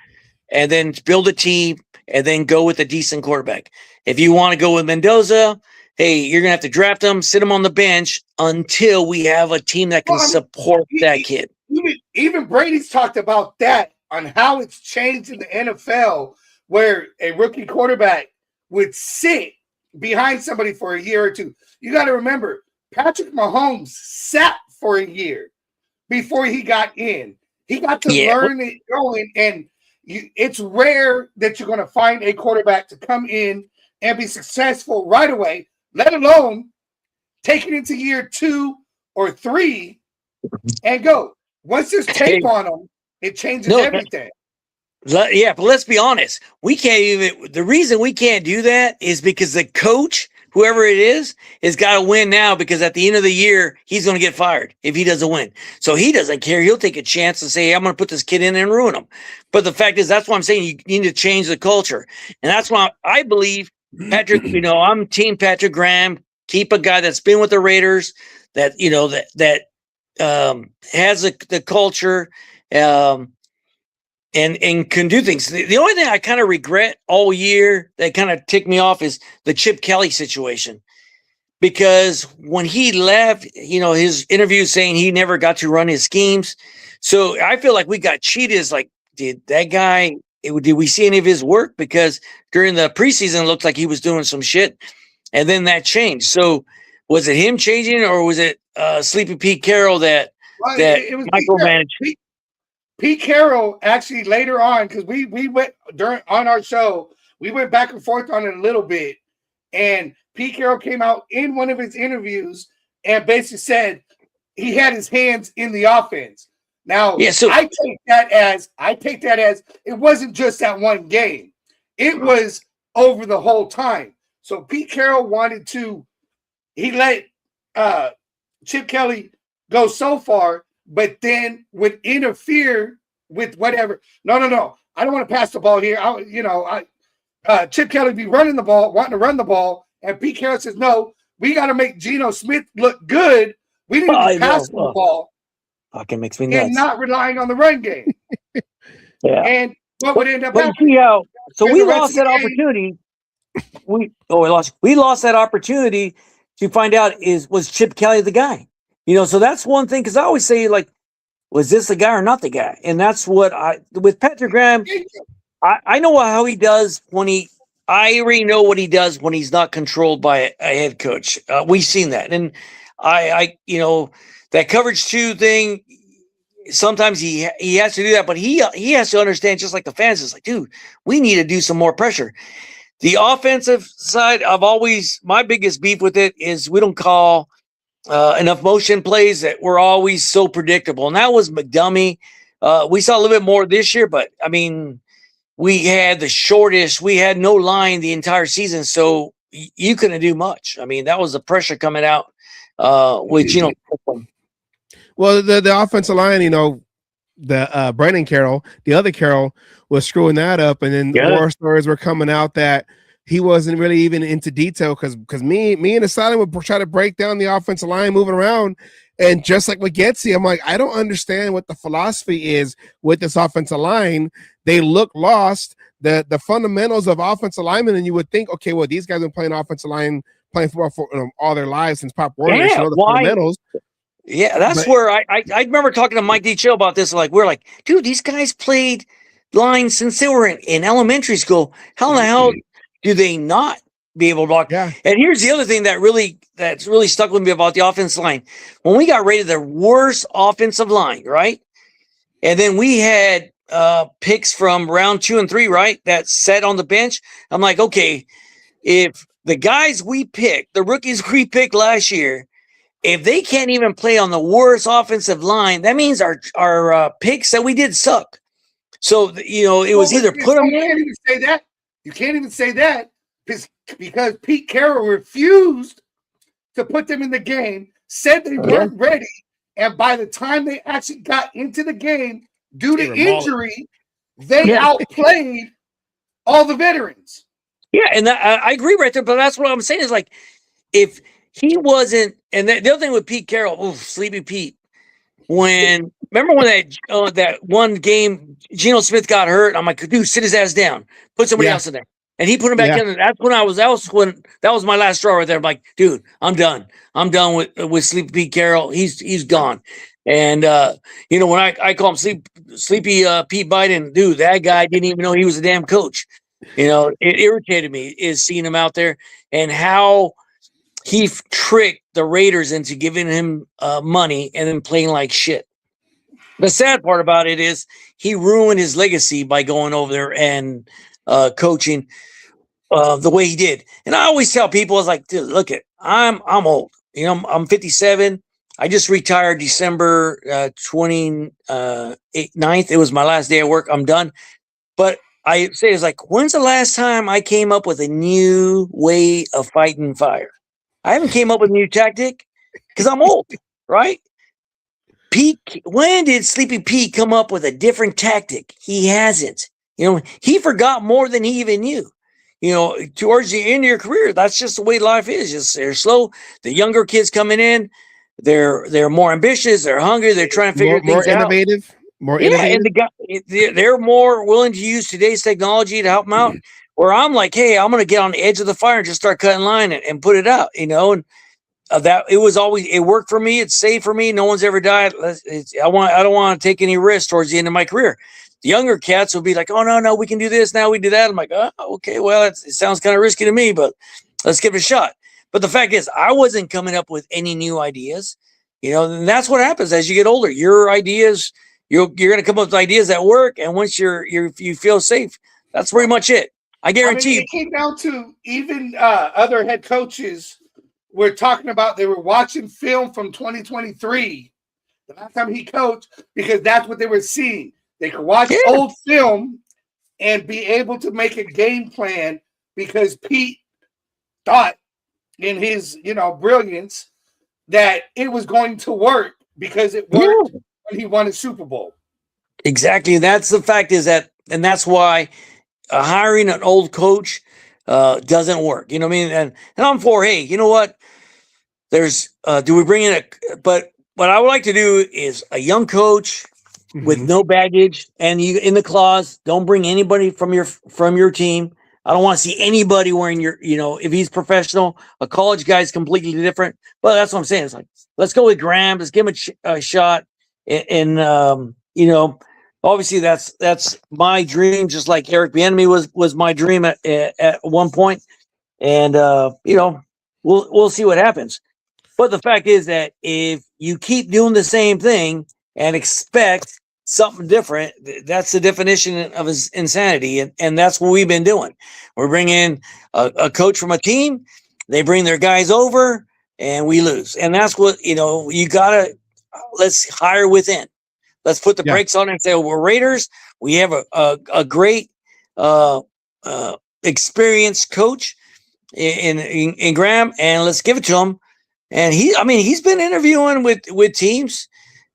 and then build a team and then go with a decent quarterback. If you want to go with Mendoza, hey, you're going to have to draft him, sit him on the bench until we have a team that can support that kid. Even Brady's talked about that on how it's changed in the NFL where a rookie quarterback would sit behind somebody for a year or two. You got to remember, Patrick Mahomes sat for a year before he got in. He got to learn it going, and it's rare that you're going to find a quarterback to come in and be successful right away, let alone take it into year 2 or 3 and go. Once there's tape on them, it changes everything. Yeah, but let's be honest. We can't even. The reason we can't do that is because the coach, whoever it is, has got to win now. Because at the end of the year, he's going to get fired if he doesn't win. So he doesn't care. He'll take a chance and say, hey, "I'm going to put this kid in and ruin him." But the fact is, that's why I'm saying you need to change the culture, and that's why I believe Patrick. I'm Team Patrick Graham. Keep a guy that's been with the Raiders, that has the culture. And can do things. The only thing I kind of regret all year that kind of ticked me off is the Chip Kelly situation. Because when he left, his interview saying he never got to run his schemes. So I feel like we got cheated. It's like, did we see any of his work? Because during the preseason, it looked like he was doing some shit. And then that changed. So was it him changing or was it Sleepy Pete Carroll that micromanaged? Pete Carroll actually later on, because we went on our show, we went back and forth on it a little bit, and Pete Carroll came out in one of his interviews and basically said he had his hands in the offense. Now, I take that as it wasn't just that one game; it was over the whole time. So Pete Carroll he let Chip Kelly go so far, but then would interfere with whatever. No. I don't want to pass the ball here. Chip Kelly be running the ball, wanting to run the ball, and Pete Carroll says, "No, we got to make Geno Smith look good. We need to pass the ball." Fucking makes me nuts. And not relying on the run game. Yeah. And what would end up happening? See how, so we lost that opportunity. We lost that opportunity to find out was Chip Kelly the guy? So that's one thing, because I always say, like, was this the guy or not the guy? And that's what with Patrick Graham, I know how he does I already know what he does when he's not controlled by a head coach. We've seen that. And that coverage 2 thing, sometimes he has to do that, but he has to understand, just like the fans, is like, dude, we need to do some more pressure. The offensive side, my biggest beef with it is we don't call enough motion plays, that we're always so predictable. And that was McDummy. We saw a little bit more this year, but I mean, we had we had no line the entire season, so you couldn't do much. I mean, that was the pressure coming out, which, Well, the offensive line, the Brandon Carroll, the other Carroll, was screwing that up, and then more stories were coming out that he wasn't really even into detail, because me and Asylum would try to break down the offensive line moving around, and just like with Getsy, I'm like, I don't understand what the philosophy is with this offensive line. They look lost. The fundamentals of offensive linemen, and you would think, okay, well, these guys have been playing offensive line, playing football for all their lives since Pop Warner. Yeah, the fundamentals. Yeah, that's where I remember talking to Mike D. Chill about this. Like, we're like, dude, these guys played line since they were in elementary school. How in the hell do they not be able to block? Yeah. And here's the other thing that's really stuck with me about the offensive line. When we got rated the worst offensive line, right? And then we had picks from round 2 and 3, right? That sat on the bench. I'm like, okay, if the guys we picked, the rookies we picked last year, if they can't even play on the worst offensive line, that means our picks that we did suck. So, it was either put them in. You can't even say that because Pete Carroll refused to put them in the game, said they weren't ready, and by the time they actually got into the game, due to injury, they outplayed all the veterans. Yeah, and I agree right there, but that's what I'm saying is, like, if he wasn't, and the other thing with Pete Carroll, Sleepy Pete, remember when that one game Geno Smith got hurt, I'm like, dude, sit his ass down, put somebody else in there, and he put him back in. And that was my last straw right there. I'm like, dude, I'm done with Sleepy Pete Carroll. He's gone. And when I call him Sleepy Pete Biden, dude, that guy didn't even know he was a damn coach. It irritated me is seeing him out there and how he tricked the Raiders into giving him money and then playing like shit. The sad part about it is he ruined his legacy by going over there and coaching the way he did. And I always tell people, I was like, dude, look I'm old. I'm 57. I just retired December 29th. It was my last day of work. I'm done. But I say, it's like, when's the last time I came up with a new way of fighting fire? I haven't came up with a new tactic because I'm old, right? When did Sleepy Pete come up with a different tactic? He hasn't. He forgot more than he even knew. Towards the end of your career, that's just the way life is. They're slow. The younger kids coming in, they're more ambitious. They're hungry. They're trying to figure things out. More innovative. And they're more willing to use today's technology to help them out. Where I'm like, hey, I'm going to get on the edge of the fire and just start cutting line and put it out, and that it worked for me. It's safe for me. No one's ever died. I don't want to take any risks towards the end of my career. The younger cats will be like, oh, no, we can do this. Now we do that. I'm like, oh, okay, well, it sounds kind of risky to me, but let's give it a shot. But the fact is, I wasn't coming up with any new ideas, and that's what happens as you get older. Your ideas, you're going to come up with ideas that work. And once you feel safe, that's pretty much it. I guarantee it came down to even other head coaches were talking about they were watching film from 2023, the last time he coached, because that's what they were seeing. They could watch old film and be able to make a game plan because Pete thought in his, brilliance that it was going to work because it worked when he won a Super Bowl. Exactly. That's the fact and that's why hiring an old coach doesn't work. You know what I mean? And I'm for, hey, you know what? Do we bring in but what I would like to do is a young coach with no baggage, and you in the clause, don't bring anybody from your team. I don't want to see anybody wearing if he's professional, a college guy is completely different. But that's what I'm saying. It's like, let's go with Graham. Let's give him a shot. And obviously that's my dream. Just like Eric Bieniemy was my dream at one point. And, we'll see what happens. But the fact is that if you keep doing the same thing and expect something different, that's the definition of insanity. And that's what we've been doing. We're bringing a coach from a team. They bring their guys over and we lose. And that's what, let's hire within. Let's put the brakes on and say, we're Raiders. We have a great experienced coach in Graham, and let's give it to him. And he's been interviewing with teams.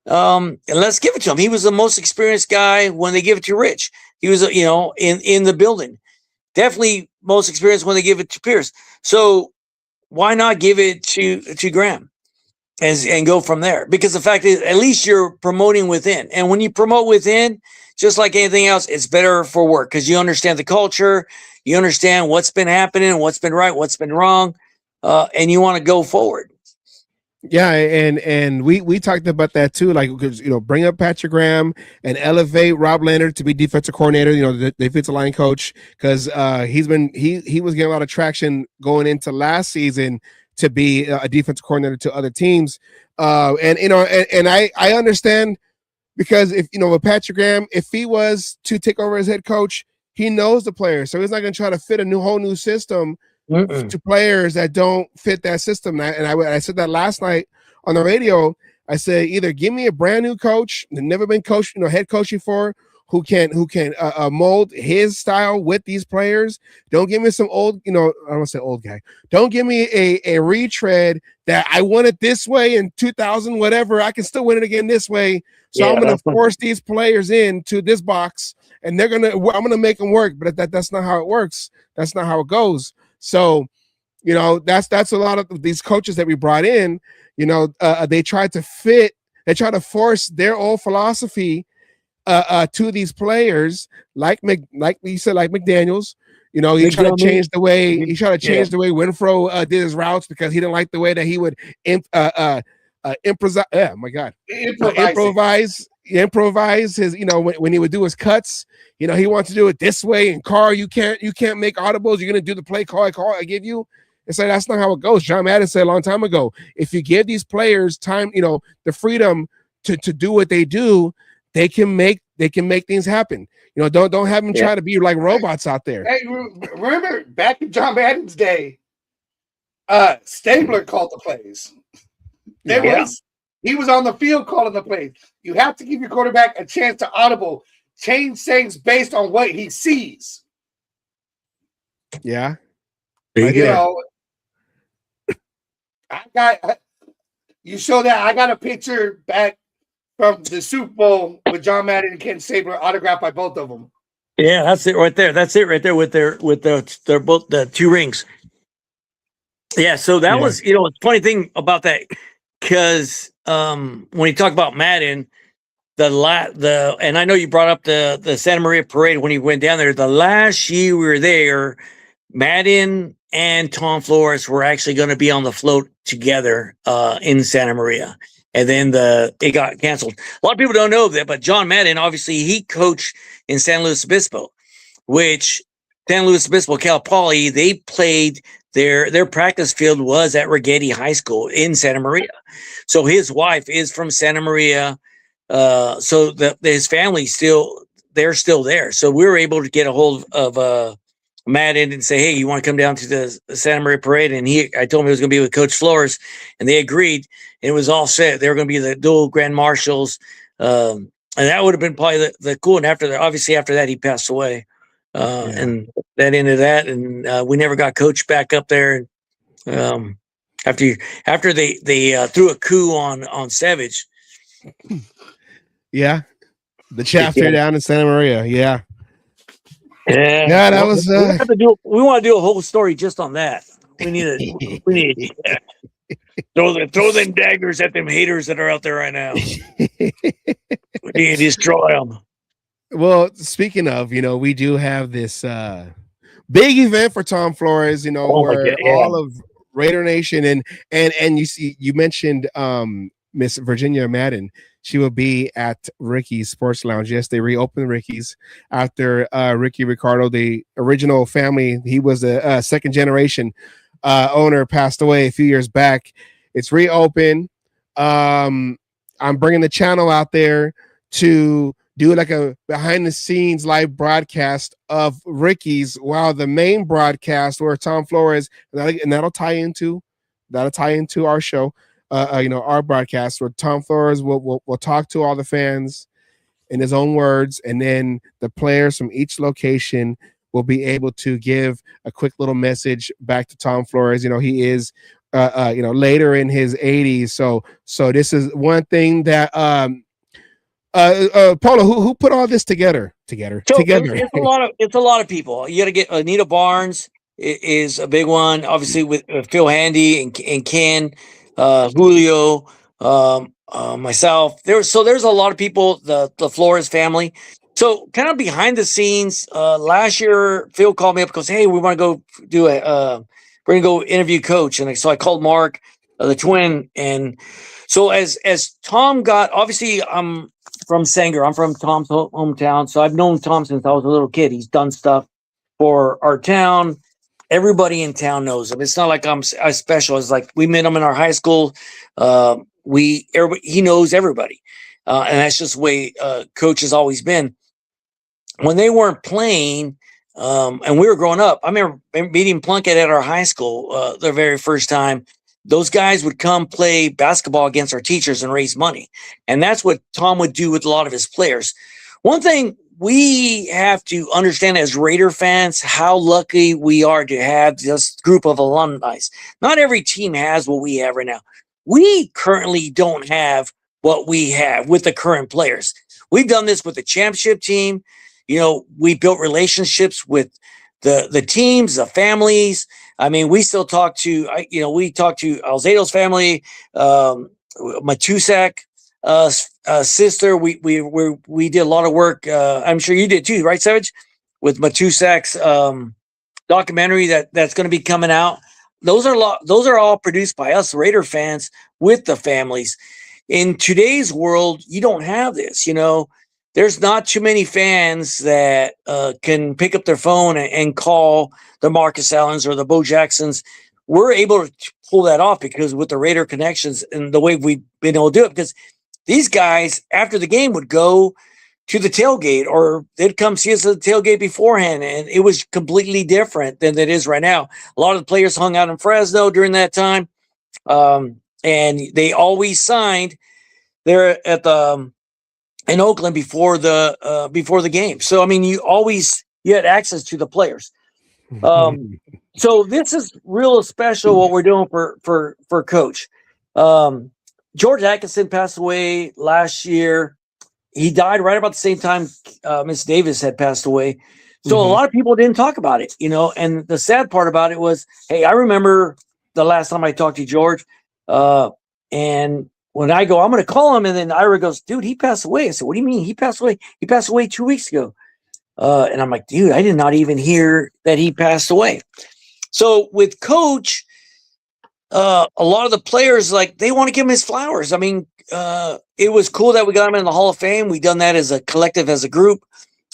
And let's give it to him. He was the most experienced guy when they give it to Rich. He was, in the building. Definitely most experienced when they give it to Pierce. So why not give it to Graham and go from there? Because the fact is, at least you're promoting within. And when you promote within, just like anything else, it's better for work because you understand the culture, you understand what's been happening, what's been right, what's been wrong, and you want to go forward. Yeah, and we talked about that too, like, because bring up Patrick Graham and elevate Rob Leonard to be defensive coordinator, the defensive line coach, because he was getting a lot of traction going into last season to be a defensive coordinator to other teams, and I understand, because if with Patrick Graham, if he was to take over as head coach, he knows the players, so he's not going to try to fit a whole new system to players that don't fit that system. And I said that last night on the radio. I said, either give me a brand new coach that never been coached, head coaching for, who can mold his style with these players. Don't give me some old, I don't want to say old guy. Don't give me a retread that I won it this way in 2000, whatever. I can still win it again this way. So I'm going to force these players into this box, and I'm going to make them work. But that's not how it works. That's not how it goes. So, that's a lot of these coaches that we brought in. They try to force their old philosophy to these players, like you said, like McDaniels. He tried to change the way Winfro did his routes because he didn't like the way that he would improvise. Oh my God, improvise his. When he would do his cuts. He wants to do it this way. And Carr, you can't make audibles. You're gonna do the play call I give you. It's like that's not how it goes. John Madden said a long time ago, if you give these players time, the freedom to do what they do, they can make things happen. Don't have them try to be like robots out there. Hey, remember back in John Madden's day, Stabler called the plays. He was on the field calling the plays. You have to give your quarterback a chance to audible, change things based on what he sees. Yeah. You show that. I got a picture back from the Super Bowl with John Madden and Ken Stabler, autographed by both of them. Yeah, that's it right there. That's it right there with their both the two rings. Yeah, so that was the funny thing about that, because when you talk about Madden, and I know you brought up the Santa Maria parade when he went down there. The last year we were there, Madden and Tom Flores were actually going to be on the float together in Santa Maria. And then it got canceled. A lot of people don't know that, but John Madden, obviously, he coached in San Luis Obispo, which San Luis Obispo, Cal Poly, they played their practice field was at Rigetti High School in Santa Maria. So his wife is from Santa Maria. so that his family they're still there. So we were able to get a hold of Matt in and say, hey, you want to come down to the Santa Maria Parade? And I told him it was going to be with Coach Flores, and they agreed. And it was all set. They were going to be the dual grand marshals. And that would have been probably the cool. And after that, he passed away. And that ended that. And we never got Coach back up there. After they threw a coup on Savage. Yeah. The chapter down in Santa Maria. Yeah. Yeah, that was. We want to do a whole story just on that. We need throw them daggers at them haters that are out there right now. We need to destroy them. Well, speaking of, we do have this big event for Tom Flores. Where all of Raider Nation and you mentioned Miss Virginia Madden. She will be at Ricky's Sports Lounge. Yes, they reopened Ricky's after Ricky Ricardo, the original family. He was a second generation owner, passed away a few years back. It's reopened. I'm bringing the channel out there to do like a behind the scenes live broadcast of Ricky's, while the main broadcast where Tom Flores, and that'll tie into our show. Our broadcast where Tom Flores will talk to all the fans in his own words, and then the players from each location will be able to give a quick little message back to Tom Flores. He is, later in his 80s. So this is one thing that, Paula, who put all this together? It's a lot of people. You got to get Anita Barnes is a big one, obviously with Phil Handy and Ken. Julio, myself. There's a lot of people, the Flores family. So kind of behind the scenes, last year Phil called me up and goes, hey, we want to go do we're gonna go interview Coach. And so I called Mark, the twin. And so as Tom got, obviously I'm from Sanger. I'm from Tom's hometown. So I've known Tom since I was a little kid. He's done stuff for our town. Everybody in town knows him. It's not like I'm special. It's like we met him in our high school. He knows everybody. And that's just the way Coach has always been. When they weren't playing, and we were growing up, I remember meeting Plunkett at our high school the very first time. Those guys would come play basketball against our teachers and raise money. And that's what Tom would do with a lot of his players. One thing we have to understand as Raider fans how lucky we are to have this group of alumni. Not every team has what we have right now. We currently don't have what we have with the current players. We've done this with the championship team. We built relationships with the teams, the families. I mean, we still talk to, we talk to Alzado's family, Matusak, sister. We did a lot of work. I'm sure you did too, right, Savage? With Matusak's documentary that's going to be coming out. Those are all produced by us Raider fans with the families. In today's world, you don't have this. There's not too many fans that can pick up their phone and call the Marcus Allens or the Bo Jacksons. We're able to pull that off because with the Raider connections and the way we've been able to do it, because these guys after the game would go to the tailgate or they'd come see us at the tailgate beforehand. And it was completely different than it is right now. A lot of the players hung out in Fresno during that time. And they always signed there in Oakland before the game. So, I mean, you had access to the players. So this is real special what we're doing for Coach. George Atkinson passed away last year. He died right about the same time Miss Davis had passed away. So a lot of people didn't talk about it, and the sad part about it was, hey, I remember the last time I talked to George, and when I go, I'm going to call him. And then Ira goes, dude, he passed away. I said, what do you mean he passed away? He passed away 2 weeks ago. And I'm like, dude, I did not even hear that he passed away. So with Coach, a lot of the players, they want to give him his flowers. I mean, it was cool that we got him in the Hall of Fame. We done that as a collective, as a group.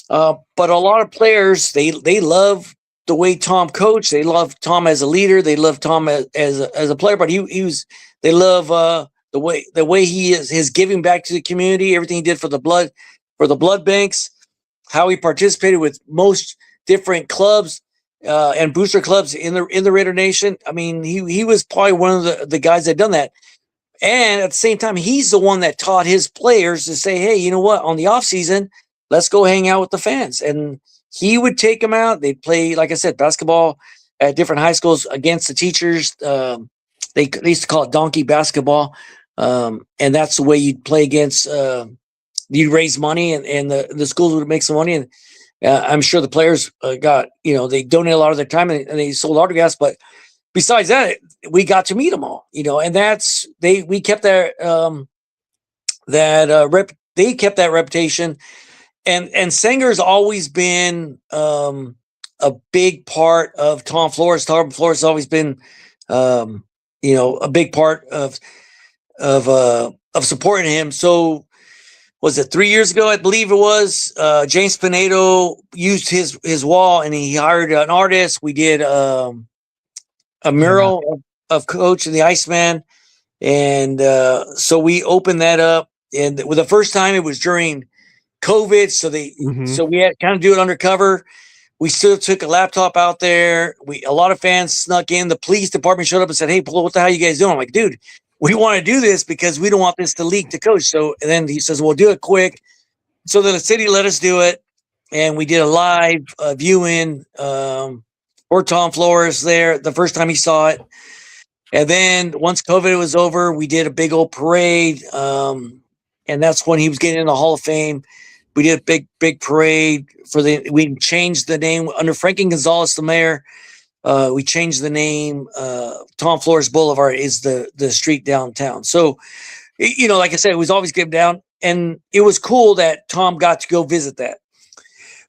But a lot of players, they love the way Tom coached. They love Tom as a leader. They love Tom as a player, but they love the way he is, his giving back to the community, everything he did for the blood banks, how he participated with most different clubs and booster clubs in the Raider Nation. I mean, he was probably one of the guys that done that. And at the same time, he's the one that taught his players to say, hey, you know what? On the off season, let's go hang out with the fans. And he would take them out. They'd play, like I said, basketball at different high schools against the teachers. They used to call it donkey basketball. And that's the way you'd play against, you'd raise money and the schools would make some money. And I'm sure the players got, they donated a lot of their time and they sold autographs. But besides that, we got to meet them all, and we kept they kept that reputation. And Sanger's always been a big part of Tom Flores. Tom Flores has always been, a big part of supporting him. So was it 3 years ago? I believe it was. James Pinedo used his wall and he hired an artist. We did a mural of Coach and the Iceman, and so we opened that up. And the first time it was during COVID, so we had to kind of do it undercover. We still took a laptop out there. A lot of fans snuck in. The police department showed up and said, "Hey, what the hell are you guys doing?" I'm like, "Dude, we want to do this because we don't want this to leak to Coach." So, and then he says, "Well, do it quick." So the city let us do it, and we did a live viewing for Tom Flores there the first time he saw it. And then once COVID was over, we did a big old parade, and that's when he was getting in the Hall of Fame. We did a big parade we changed the name under Franklin Gonzalez, the mayor. We changed the name. Tom Flores Boulevard is the street downtown. So, like I said, it was always given down, and it was cool that Tom got to go visit that.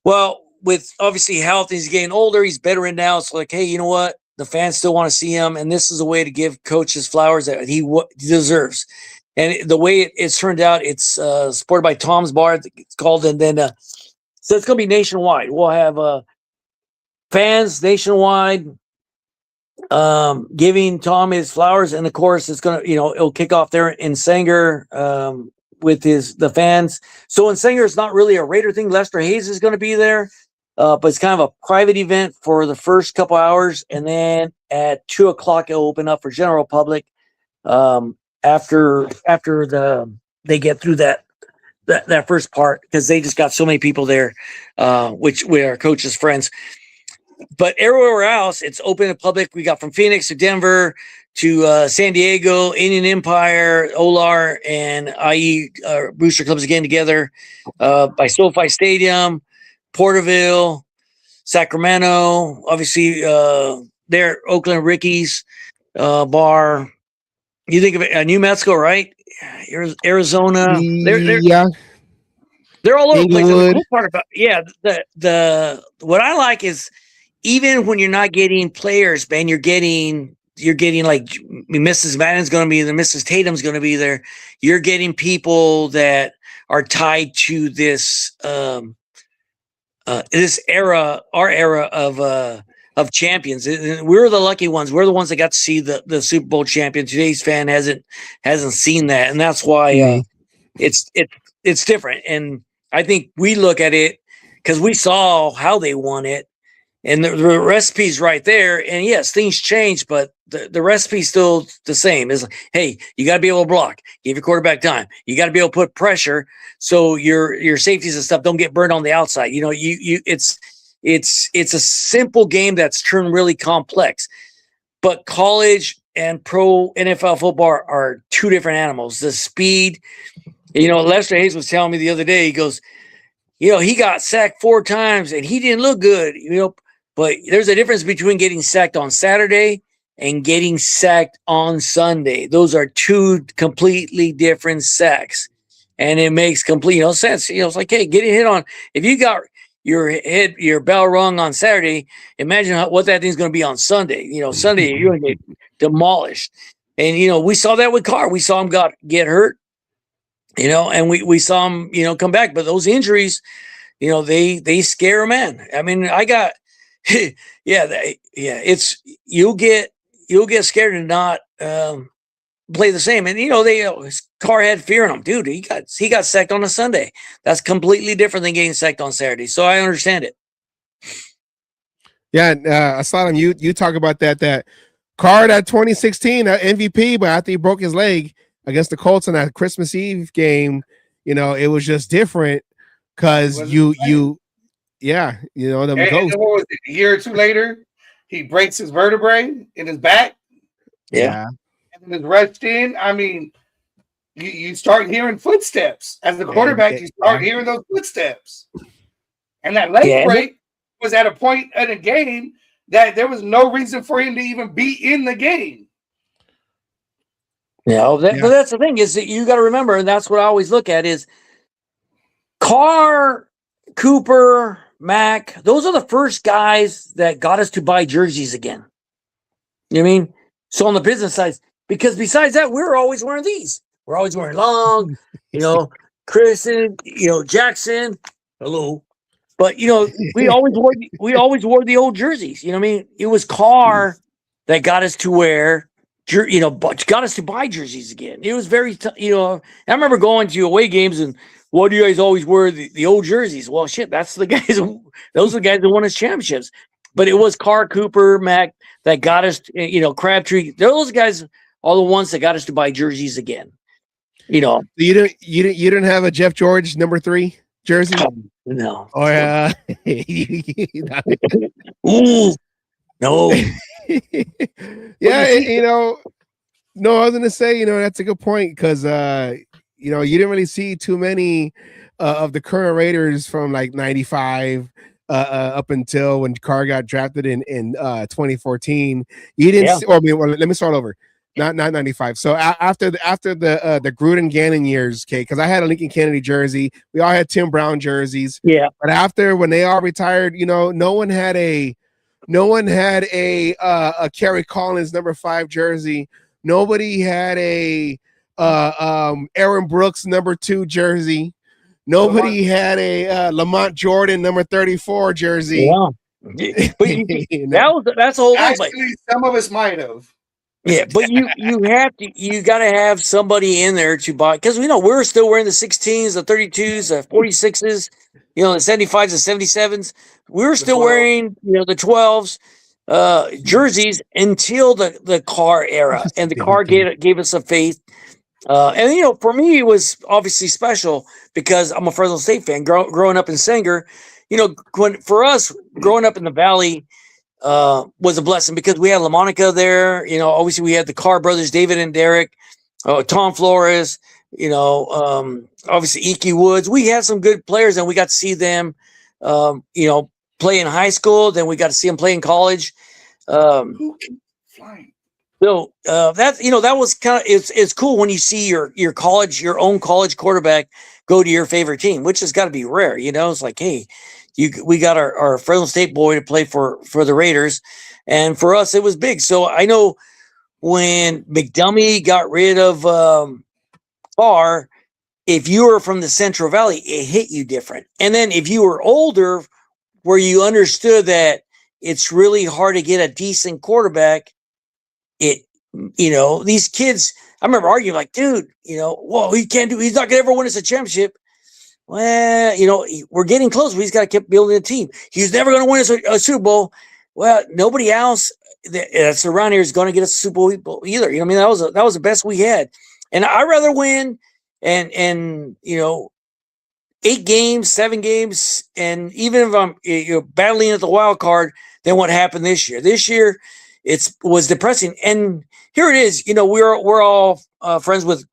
Well, with obviously health, he's getting older. He's bettering now. It's like, hey, you know what? The fans still want to see him, and this is a way to give Coach his flowers that he deserves. And the way it's turned out, it's supported by Tom's Bar. It's called, and then so it's going to be nationwide. We'll have fans nationwide giving Tom his flowers, and of course, it's going to, it'll kick off there in Sanger with the fans. So in Sanger, it's not really a Raider thing. Lester Hayes is going to be there, but it's kind of a private event for the first couple hours, and then at 2:00 it'll open up for general public. After they get through that first part, because they just got so many people there, which we are Coach's friends. But everywhere else, it's open to public. We got from Phoenix to Denver to San Diego, Indian Empire, Olar, and IE Booster Clubs again together by SoFi Stadium, Porterville, Sacramento, obviously there, Oakland Ricky's bar. You think of it, New Mexico, right? Arizona. They're all over the place. And the cool part about the what I like is even when you're not getting players, man, you're getting like Mrs. Madden's going to be there, Mrs. Tatum's going to be there. You're getting people that are tied to this this era, our era of champions. We're the lucky ones. We're the ones that got to see the Super Bowl champion. Today's fan hasn't seen that, and that's why it's different. And I think we look at it because we saw how they won it, and the recipe's right there. And yes, things change, but the recipe's still the same. It's like, hey, you got to be able to block, give your quarterback time. You got to be able to put pressure so your safeties and stuff don't get burned on the outside. It's a simple game that's turned really complex, but college and pro NFL football are two different animals. The speed, Lester Hayes was telling me the other day, he goes, he got sacked 4 times and he didn't look good, but there's a difference between getting sacked on Saturday and getting sacked on Sunday. Those are two completely different sacks, and it makes complete sense. It's like, hey, getting hit on, if you got your bell rung on Saturday, imagine what that thing's going to be on Sunday. Sunday you're going to get demolished. And we saw that with Carr. We saw him get hurt, and we saw him come back. But those injuries, they scare a man. I mean, I got it's you'll get scared and not play the same. And his car had fear in him, dude. He got sacked on a Sunday. That's completely different than getting sacked on Saturday. So I understand it. Yeah, I saw him. You talk about that Carr that 2016 MVP, but after he broke his leg against the Colts in that Christmas Eve game, it was just different because them and ghosts. what was it, a year or two later, he breaks his vertebrae in his back. Yeah. And then is rushed in. I mean, you start hearing footsteps as a quarterback. You start hearing those footsteps, and that leg break was at a point in the game that there was no reason for him to even be in the game. But that's the thing is that you got to remember, and that's what I always look at is Carr, Cooper, Mack. Those are the first guys that got us to buy jerseys again. You know what I mean? So on the business side, because besides that, we're always wearing these. We're always wearing long, Chris and Jackson. Hello. But we always wore the old jerseys. You know what I mean? It was Carr that got us to wear, got us to buy jerseys again. It was very, I remember going to away games and why do you guys always wear the old jerseys? Well, shit, that's the guys. Those are the guys that won us championships. But it was Carr, Cooper, Mack that got us. Crabtree. Those guys are the ones that got us to buy jerseys again. You didn't have a Jeff George number 3 jersey. No. Or Ooh, no. No, I was gonna say, that's a good point because you didn't really see too many of the current Raiders from like 95 up until when Carr got drafted in 2014. You didn't let me start over. Not 95. So after the Gruden Gannon years, okay, because I had a Lincoln Kennedy jersey. We all had Tim Brown jerseys. Yeah. But after when they all retired, no one had a Kerry Collins number 5 jersey. Nobody had a Aaron Brooks number 2 jersey. Nobody had a Lamont Jordan number 34 jersey. Yeah. That's a whole thing. Actually, some of us might have. Yeah, but you got to have somebody in there to buy because we're still wearing the 16s, the 32s, the 46s, the 75s, the 77s. We were still wearing the 12s jerseys until the Carr era, and the Carr gave us a faith. And for me, it was obviously special because I'm a Fresno State fan. Growing up in Sanger, for us growing up in the Valley. Was a blessing because we had LaMonica there. Obviously we had the Carr brothers, David and Derek, Tom Flores, obviously Iki Woods. We had some good players and we got to see them, play in high school. Then we got to see them play in college. So that was kind of, it's cool when you see your own college quarterback go to your favorite team, which has got to be rare. It's like, hey, we got our Fresno State boy to play for the Raiders. And for us, it was big. So I know when McDummy got rid of Carr, if you were from the Central Valley, it hit you different. And then if you were older, where you understood that it's really hard to get a decent quarterback, these kids, I remember arguing like, dude, he's not going to ever win us a championship. Well, we're getting close, but he's got to keep building a team. He's never going to win us a Super Bowl. Well, nobody else that's around here is going to get us a Super Bowl either. That was the best we had. And I'd rather win and 8 games, 7 games, and even if I'm battling at the wild card than what happened this year. This year, was depressing. And here it is. We're all friends with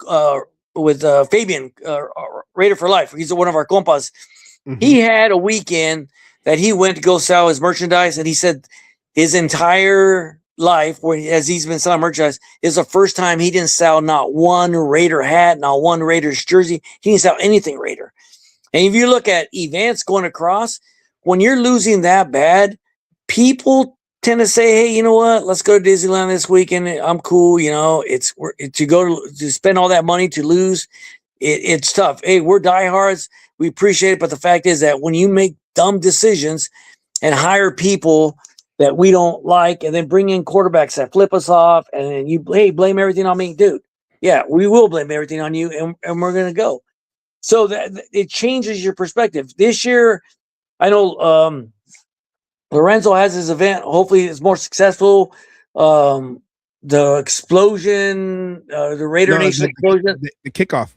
Fabian, Raider for Life. He's one of our compas. Mm-hmm. He had a weekend that he went to go sell his merchandise, and he said his entire life, as he's been selling merchandise, is the first time he didn't sell not one Raider hat, not one Raiders jersey. He didn't sell anything Raider. And if you look at events going across, when you're losing that bad, people tend to say, hey, you know what? Let's go to Disneyland this weekend. I'm cool. It's to spend all that money to lose. It's tough. Hey, we're diehards. We appreciate it. But the fact is that when you make dumb decisions and hire people that we don't like and then bring in quarterbacks that flip us off and then you blame everything on me, dude, yeah, we will blame everything on you, and we're gonna go. So that it changes your perspective. This year, I know Lorenzo has his event. Hopefully, it's more successful. The explosion, the Raider Nation explosion, the kickoff.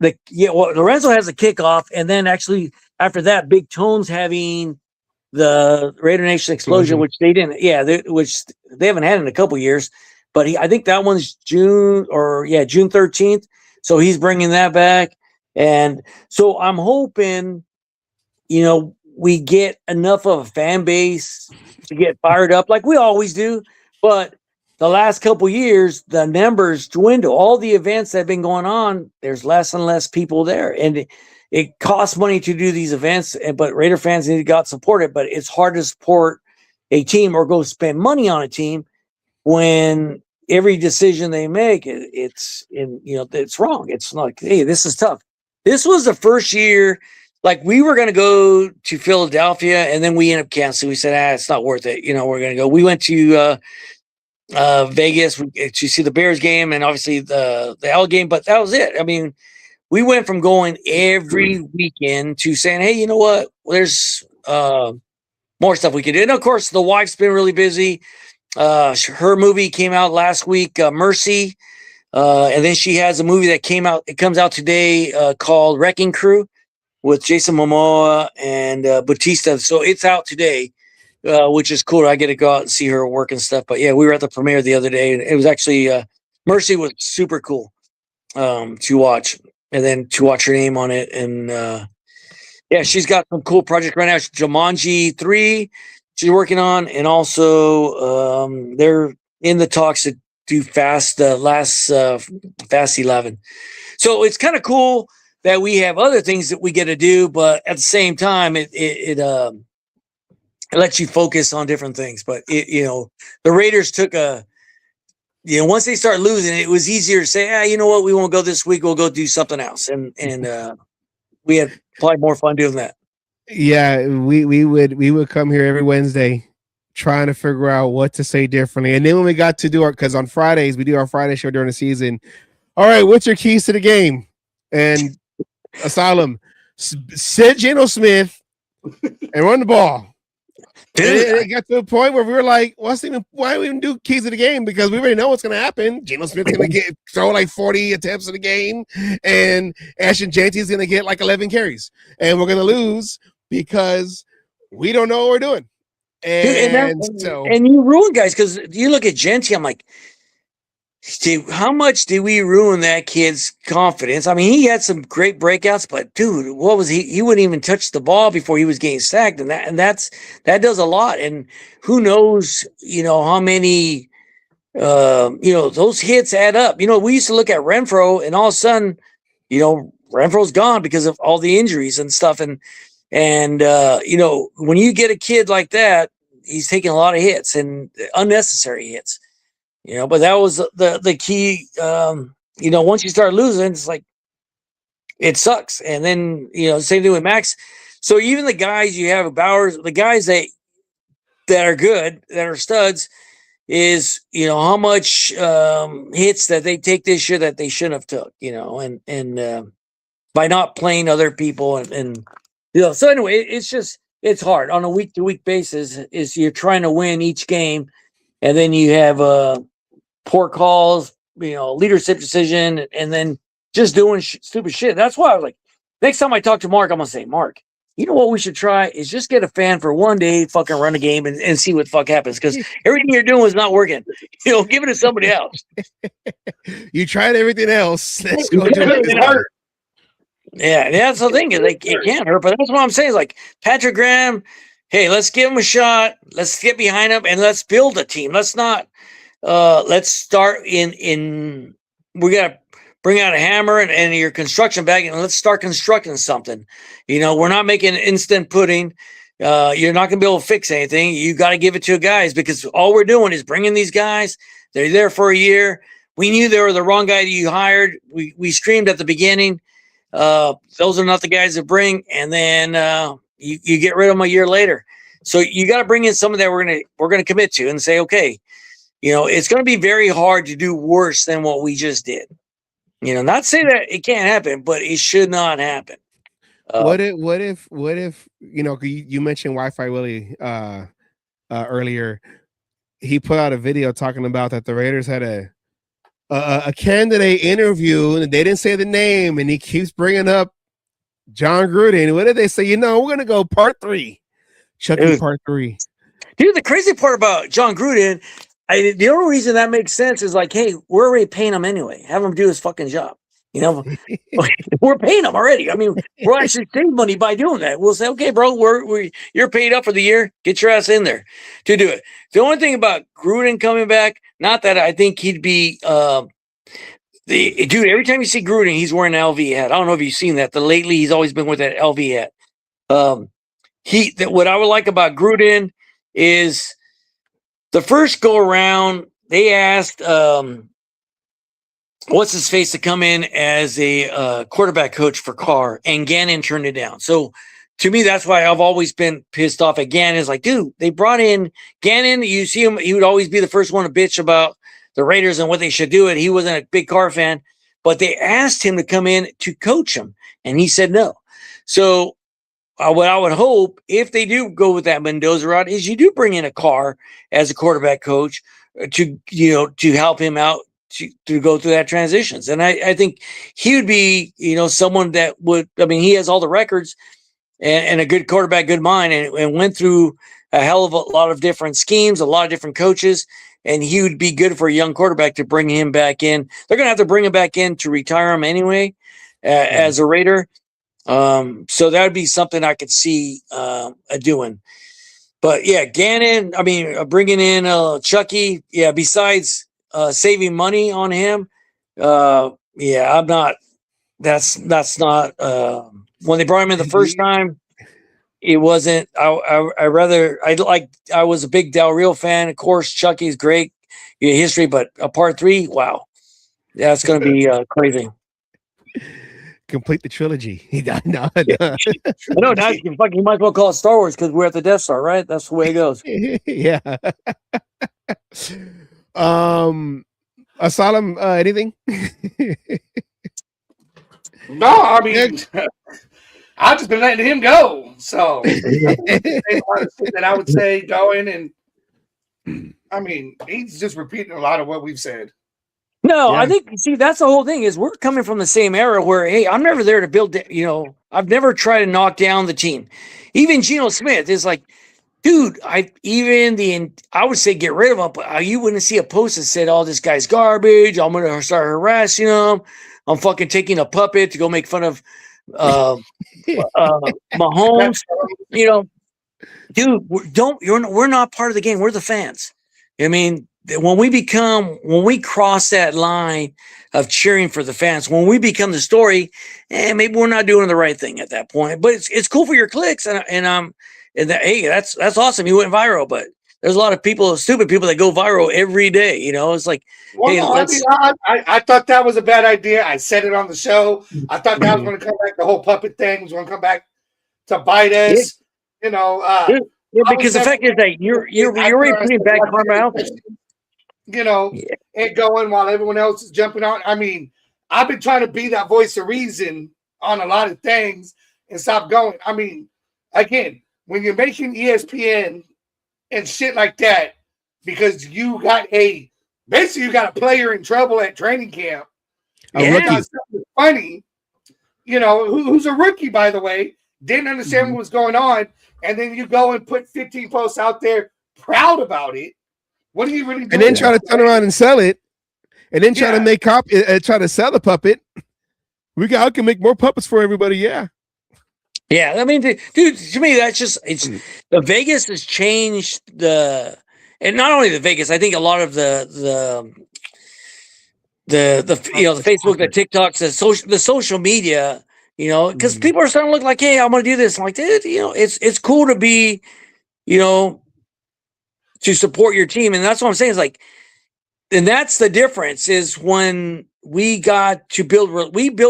Well, Lorenzo has a kickoff, and then actually after that, Big Tone's having the Raider Nation explosion, which they didn't. Yeah, which they haven't had in a couple years. But I think that one's June 13th. So he's bringing that back, and so I'm hoping, we get enough of a fan base to get fired up like we always do. But the last couple years, the numbers dwindle. All the events that have been going on, there's less and less people there. And it costs money to do these events, but Raider fans need to go support it. But it's hard to support a team or go spend money on a team when every decision they make, it's wrong. It's like, hey, this is tough. This was the first year, like we were going to go to Philadelphia, and then we ended up canceling. We said, it's not worth it. We're going to go. We went to Vegas to see the Bears game and obviously the L game, but that was it. I mean, we went from going every weekend to saying, hey, you know what? There's more stuff we can do. And of course, the wife's been really busy. Her movie came out last week, Mercy. And then she has a movie that comes out today called Wrecking Crew with Jason Momoa and Bautista. So it's out today, which is cool. I get to go out and see her work and stuff. But yeah, we were at the premiere the other day, and it was actually Mercy was super cool to watch, and then to watch her name on it. And yeah, she's got some cool projects right now. Jumanji 3 she's working on, and also they're in the talks to do Fast 11. So it's kind of cool that we have other things that we get to do, but at the same time, it lets you focus on different things. But the Raiders took once they start losing, it was easier to say, you know what, we won't go this week. We'll go do something else, and we had probably more fun doing that. Yeah, we would come here every Wednesday trying to figure out what to say differently. And then when we got to do because on Fridays, we do our Friday show during the season. All right, what's your keys to the game? And Asylum, sit Geno Smith and run the ball. And it got to a point where we were like, why do we even do keys to the game? Because we already know what's going to happen. Geno Smith's going to throw like 40 attempts in the game, and Ashton Jeanty's going to get like 11 carries. And we're going to lose because we don't know what we're doing. And you ruin guys, because you look at Jeanty, I'm like, how much did we ruin that kid's confidence? I mean, he had some great breakouts, but dude, what was he? He wouldn't even touch the ball before he was getting sacked, and that does a lot. And who knows, how many, those hits add up. We used to look at Renfro, and all of a sudden, Renfro's gone because of all the injuries and stuff. And when you get a kid like that, he's taking a lot of hits and unnecessary hits. But that was the key. Once you start losing, it's like it sucks. And then same thing with Max. So even the guys you have, Bowers, the guys that are good, that are studs, is how much hits that they take this year that they shouldn't have took. And by not playing other people and so anyway, it's hard on a week to week basis. Is you're trying to win each game, and then you have poor calls, leadership decision, and then just doing stupid shit. That's why I was like, next time I talk to Mark, I'm going to say, Mark, you know what we should try is just get a fan for one day, fucking run a game and see what the fuck happens. Because everything you're doing is not working. Give it to somebody else. You tried everything else. Let's go do it. Hurt. Yeah, that's the thing. Like, it can't hurt, but that's what I'm saying. Is like Patrick Graham, hey, let's give him a shot. Let's get behind him and let's build a team. Let's not let's start we gotta bring out a hammer and your construction bag and let's start constructing something. We're not making instant pudding. You're not gonna be able to fix anything. You got to give it to guys, because all we're doing is bringing these guys. They're there for a year. We knew they were the wrong guy that you hired. We screamed at the beginning. Those are not the guys to bring, and then you get rid of them a year later. So you got to bring in someone that we're gonna commit to and say, okay, it's going to be very hard to do worse than what we just did. Not say that it can't happen, but it should not happen. What if you mentioned Wi-Fi Willie earlier. He put out a video talking about that the Raiders had a candidate interview and they didn't say the name, and he keeps bringing up John Gruden. What did they say? We're gonna go part 3, Chucky part 3. Dude, the crazy part about John Gruden, the only reason that makes sense is like, hey, we're already paying him anyway. Have him do his fucking job. We're paying him already. I mean, we're actually saving money by doing that. We'll say, okay, bro, you're paid up for the year. Get your ass in there to do it. The only thing about Gruden coming back, not that I think he'd be dude. Every time you see Gruden, he's wearing an LV hat. I don't know if you've seen that. Lately, he's always been with that LV hat. What I would like about Gruden is the first go around. They asked what's his face to come in as a quarterback coach for Carr, and Gannon turned it down. So to me, that's why I've always been pissed off at Gannon. It's like, dude, they brought in Gannon. You see him, he would always be the first one to bitch about the Raiders and what they should do. And he wasn't a big Carr fan, but they asked him to come in to coach him, and he said no. So what I would hope, if they do go with that Mendoza route, is you do bring in a Carr as a quarterback coach to help him out to go through that transitions. And I think he would be, someone that would, he has all the records and a good quarterback, good mind, and went through a hell of a lot of different schemes, a lot of different coaches, and he would be good for a young quarterback to bring him back in. They're going to have to bring him back in to retire him anyway as a Raider. So that would be something I could see doing. But yeah, Gannon, bringing in Chucky, besides saving money on him, I'm not, that's not, when they brought him in the first time, it wasn't, I was a big Del Rio fan. Of course, Chucky's great history, but a part 3, wow. That's going to be crazy. Complete the trilogy. No. Now you might as well call it Star Wars because we're at the Death Star, right? That's the way it goes. Yeah. Asylum, anything? No, I've just been letting him go. So that I would say going, and he's just repeating a lot of what we've said. No, yeah. I think, that's the whole thing is we're coming from the same era where, hey, I'm never there to build, I've never tried to knock down the team. Even Geno Smith is like, dude, I would say get rid of him, but you wouldn't see a post that said, oh, this guy's garbage. I'm going to start harassing him. I'm fucking taking a puppet to go make fun of Mahomes. Dude, we're not part of the game. We're the fans. When we cross that line of cheering for the fans, when we become the story, maybe we're not doing the right thing at that point. But it's cool for your clicks, hey, that's awesome. You went viral, but there's a lot of stupid people that go viral every day. It's like, I thought that was a bad idea. I said it on the show. I thought that was going to come back. The whole puppet thing was going to come back to bite us. Because the fact is that you're already putting back karma out there. And going while everyone else is jumping on. I've been trying to be that voice of reason on a lot of things and stop going. Again, when you're making ESPN and shit like that, because you got a player in trouble at training camp. Funny, who's a rookie, by the way, didn't understand what was going on, and then you go and put 15 posts out there proud about it. What are you really doing? And then try to turn around and sell it, and then try to make try to sell the puppet. I can make more puppets for everybody. Yeah. Yeah, dude, to me, that's just the Vegas has changed and not only the Vegas. I think a lot of the Facebook, the TikToks, the social media, because people are starting to look like, hey, I'm going to do this. I'm like, dude, it's cool to be, to support your team, and that's what I'm saying. Is like, and that's the difference is when we got to built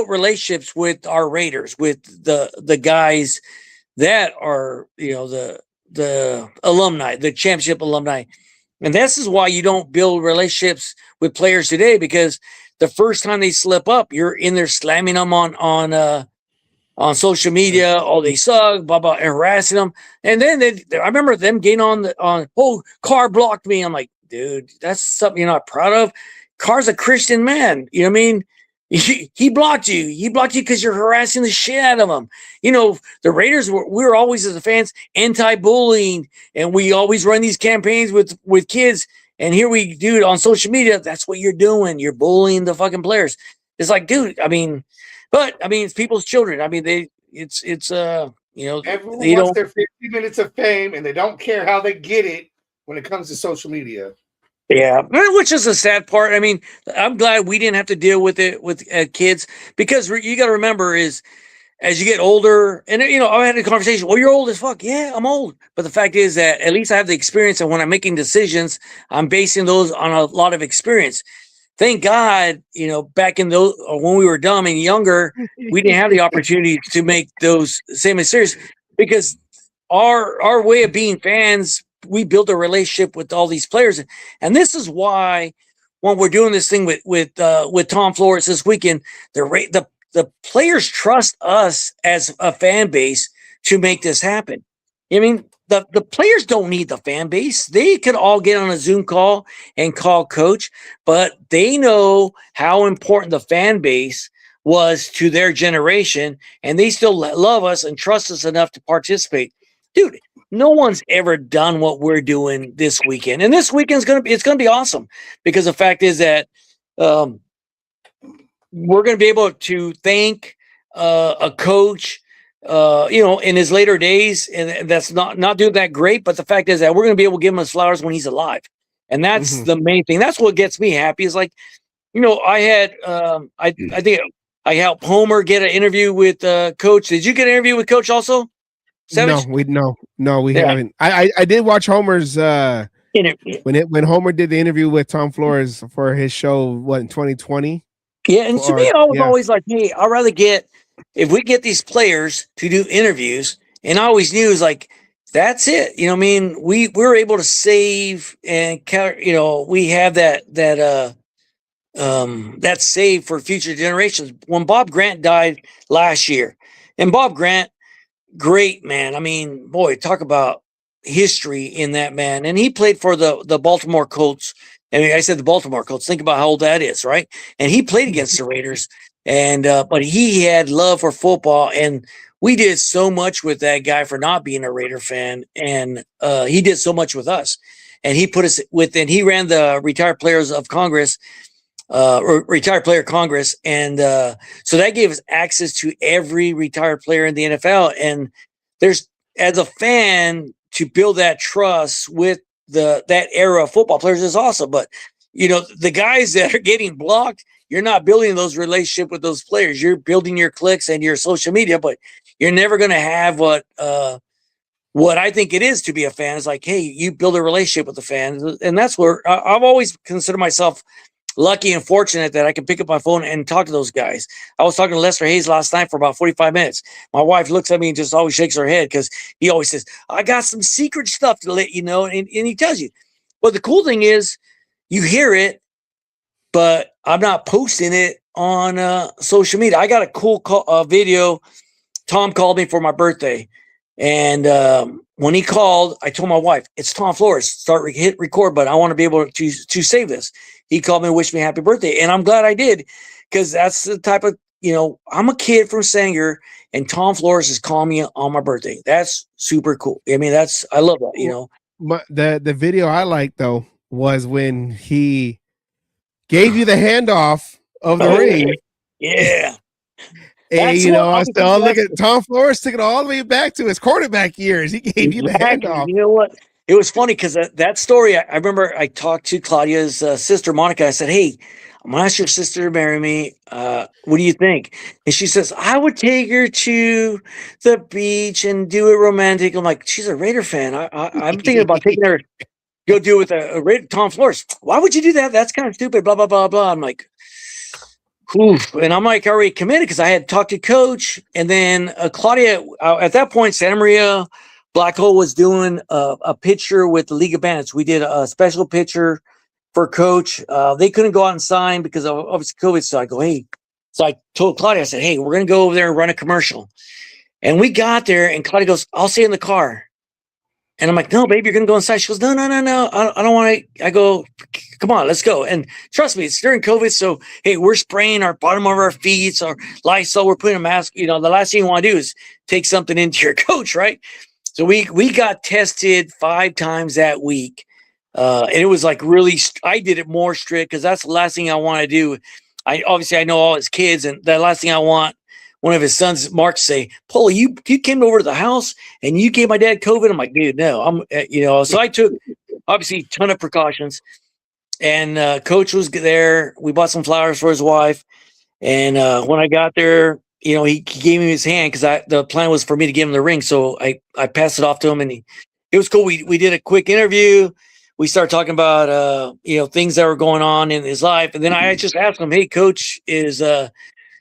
relationships with our Raiders, with the guys that are, the alumni, the championship alumni. And this is why you don't build relationships with players today, because the first time they slip up, you're in there slamming them on social media. Oh, they suck, blah blah, harassing them. And then I remember them getting oh, Carr blocked me. I'm like, dude, that's something you're not proud of. Carr's a Christian man. You know what I mean? He blocked you. He blocked you because you're harassing the shit out of him. You know, the Raiders we were always, as the fans, anti-bullying, and we always run these campaigns with kids. And here we do it on social media. That's what you're doing. You're bullying the fucking players. It's like, dude, I mean, it's people's children. I mean, it's you know, everyone they wants don't. their 50 minutes of fame, and they don't care how they get it when it comes to social media. Yeah, which is a sad part. I mean, I'm glad we didn't have to deal with it with kids, because you got to remember is as you get older, and you know, I had a conversation. Well, you're old as fuck. Yeah, I'm old. But the fact is that at least I have the experience, and when I'm making decisions, I'm basing those on a lot of experience. Thank God, you know, back in those when we were dumb and younger, we didn't have the opportunity to make those same mistakes, because our way of being fans, we built a relationship with all these players, and this is why when we're doing this thing with Tom Flores this weekend, the players trust us as a fan base to make this happen. I mean, the players don't need the fan base. They could all get on a Zoom call and call coach, but they know how important the fan base was to their generation, and they still love us and trust us enough to participate. Dude, no one's ever done what we're doing this weekend, and this weekend's gonna be awesome, because the fact is that we're gonna be able to thank a coach, you know, in his later days, and that's not doing that great. But the fact is that we're gonna be able to give him his flowers when he's alive, and that's the main thing. That's what gets me happy. Is like, you know, I had I think I helped Homer get an interview with Coach. Did you get an interview with Coach also? Savage? No, we haven't. I did watch Homer's Interview. when Homer did the interview with Tom Flores for his show, what, in 2020. Yeah, and to me, I was always like, hey, I'd rather if we get these players to do interviews, and I always knew, is like, that's it. You know what I mean? We're able to save, and you know, we have that save for future generations. When Bob Grant died last year, and Bob Grant, great man. I mean, boy, talk about history in that man. And he played for the Baltimore Colts. I mean, I said the Baltimore Colts. Think about how old that is, right? And he played against the Raiders, and but he had love for football, and we did so much with that guy for not being a Raider fan, and he did so much with us, and he put us within. He ran the Retired Players of Congress, or Retired Player Congress, and so that gave us access to every retired player in the NFL. And there's, as a fan, to build that trust with that era of football players is awesome. But you know, the guys that are getting blocked, you're not building those relationships with those players. You're building your clicks and your social media, but you're never going to have what I think it is to be a fan. Is like, hey, you build a relationship with the fans, and that's where I've always considered myself lucky and fortunate that I can pick up my phone and talk to those guys. I was talking to Lester Hayes last night for about 45 minutes. My wife looks at me and just always shakes her head, because he always says, I got some secret stuff to let you know. And he tells you. But the cool thing is, you hear it, but I'm not posting it on social media. I got a cool video. Tom called me for my birthday. And when he called, I told my wife, it's Tom Flores. Hit record, but I want to be able to save this. He called me and wished me happy birthday. And I'm glad I did, because that's the type of, you know, I'm a kid from Sanger, and Tom Flores is calling me on my birthday. That's super cool. I mean, I love that, you know. The video I liked, though, was when he gave you the handoff of the ring. Yeah. And, you know, I still look at Tom Flores, took it all the way back to his quarterback years. He gave you the handoff. You know what? It was funny, because that story, I remember I talked to Claudia's sister, Monica. I said, hey, I'm going to ask your sister to marry me. What do you think? And she says, I would take her to the beach and do it romantic. I'm like, she's a Raider fan. I'm thinking about taking her, go do it with a Raider, Tom Flores. Why would you do that? That's kind of stupid, blah, blah, blah, blah. I'm like, oof. And I'm like already committed, because I had talked to Coach, and then Claudia, at that point, Santa Maria Black Hole was doing a picture with the League of Bandits. We did a special picture for Coach. They couldn't go out and sign because of obviously COVID. So I go, hey. So I told Claudia, I said, hey, we're going to go over there and run a commercial. And we got there, and Claudia goes, I'll stay in the car. And I'm like, no, babe, you're going to go inside. She goes, no. I don't want to. I go, come on, let's go. And trust me, it's during COVID. So, hey, we're spraying our bottom of our feet, our Lysol, we're putting a mask. The last thing you want to do is take something into your coach, right? So we got tested 5 times that week. And it was like really, I did it more strict because that's the last thing I want to do. I know all his kids, and the last thing I want one of his sons, Mark, say, Paulie, you came over to the house and you gave my dad COVID. I'm like, dude, no, so I took obviously a ton of precautions, and Coach was there. We bought some flowers for his wife. And when I got there, he gave me his hand because the plan was for me to give him the ring. So I passed it off to him, and it was cool. We did a quick interview. We started talking about, things that were going on in his life. And then I just asked him, hey, Coach, is,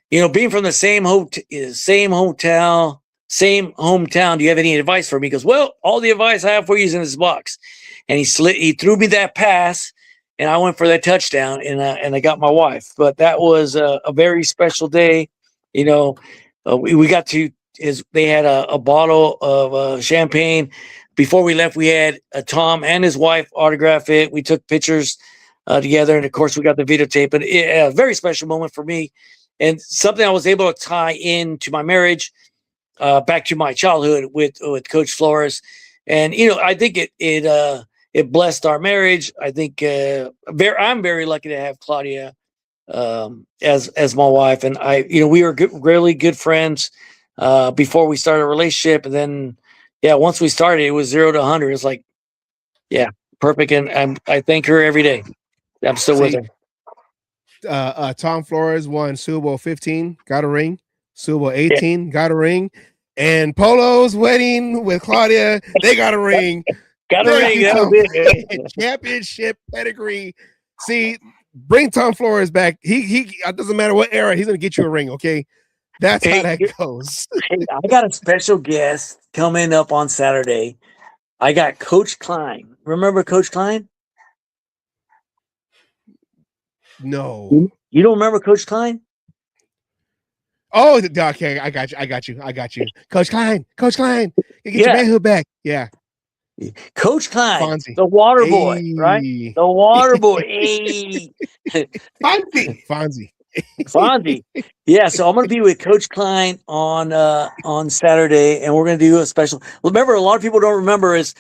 being from the same hometown, do you have any advice for me? He goes, well, all the advice I have for you is in this box. And he threw me that pass, and I went for that touchdown, and I got my wife. But that was a very special day. We got to, they had a bottle of champagne. Before we left, we had Tom and his wife autograph it. We took pictures together, and of course, we got the videotape. But a very special moment for me, and something I was able to tie into my marriage, back to my childhood with Coach Flores. And I think it blessed our marriage. I think I'm very lucky to have Claudia as my wife, and we were really good friends before we started a relationship, and then. Yeah, once we started, it was 0 to 100. It's like, yeah, perfect. And I thank her every day. I'm still with her. Tom Flores won Super Bowl 15, got a ring. Super Bowl 18, got a ring. And Polo's wedding with Claudia, they got a ring. Got a ring. That was it. Championship pedigree. See, bring Tom Flores back. He it doesn't matter what era, he's going to get you a ring, okay? That's how that goes. I got a special guest coming up on Saturday. I got Coach Klein. Remember Coach Klein? No. You don't remember Coach Klein? Oh, okay. I got you. Coach Klein. Get your manhood back. Yeah. Coach Klein, Fonzie. the water boy, right? The water boy. Hey. Fonzie. Yeah, so I'm going to be with Coach Klein on Saturday, and we're going to do a special. Remember, a lot of people don't remember is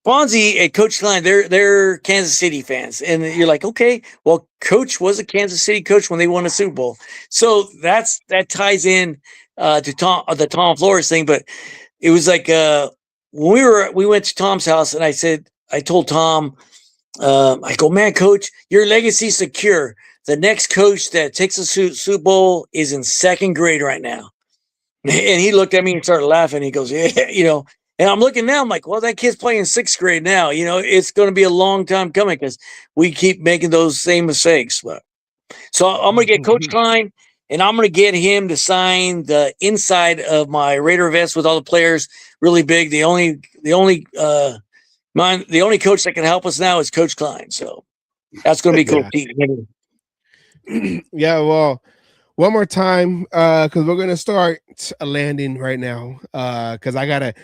Fonzie and Coach Klein. They're Kansas City fans, and you're like, okay, well, Coach was a Kansas City coach when they won a Super Bowl, so that ties in to the Tom Flores thing. But it was like when we went to Tom's house, and I told Tom, I go, man, Coach, your legacy's secure. The next coach that takes a Super Bowl is in 2nd grade right now. And he looked at me and started laughing. He goes, yeah, and I'm looking now. I'm like, well, that kid's playing 6th grade now. It's going to be a long time coming because we keep making those same mistakes. So I'm going to get Coach Klein, and I'm going to get him to sign the inside of my Raider vest with all the players really big. The only coach that can help us now is Coach Klein. So that's going to be cool. Yeah, well, one more time, because we're gonna start landing right now. Because I gotta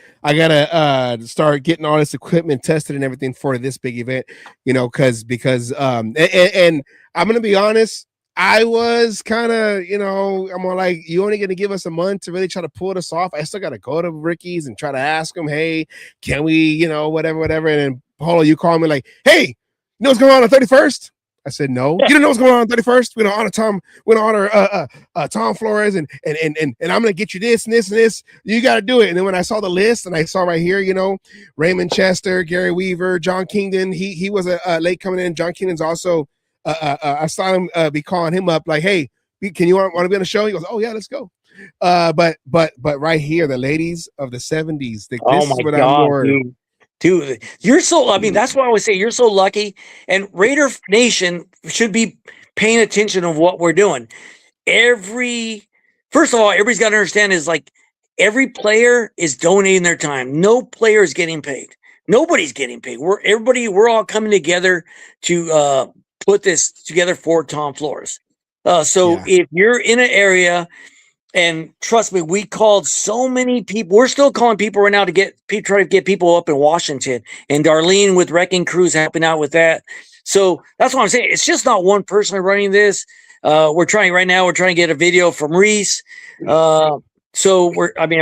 start getting all this equipment tested and everything for this big event. Because and I'm gonna be honest, I was kind of, I'm like, you only gonna give us a month to really try to pull this off. I still gotta go to Ricky's and try to ask him, hey, can we, whatever. And then Paulo, you call me like, hey, you know what's going on 31st? I said, no, you don't know what's going on 31st. We're gonna honor Tom Flores, and I'm gonna get you this and this and this. You got to do it. And then when I saw the list, and I saw right here, Raymond Chester, Gary Weaver, John Kingdon. He was a late coming in. John Kingdon's also. I saw him be calling him up like, hey, can you want to be on the show? He goes, oh yeah, let's go. But right here, the ladies of the 70s. This is what I'm more. Dude, you're so, that's why I always say you're so lucky, and Raider Nation should be paying attention of what we're doing. First of all, everybody's got to understand is like every player is donating their time. No player is getting paid. Nobody's getting paid. We're all coming together to put this together for Tom Flores. So Yeah. if you're in an area, and trust me, we called so many people. We're still calling people right now to try to get people up in Washington, and Darlene with Wrecking Crews helping out with that. So that's what I'm saying. It's just not one person running this. We're trying to get a video from Reese. I'm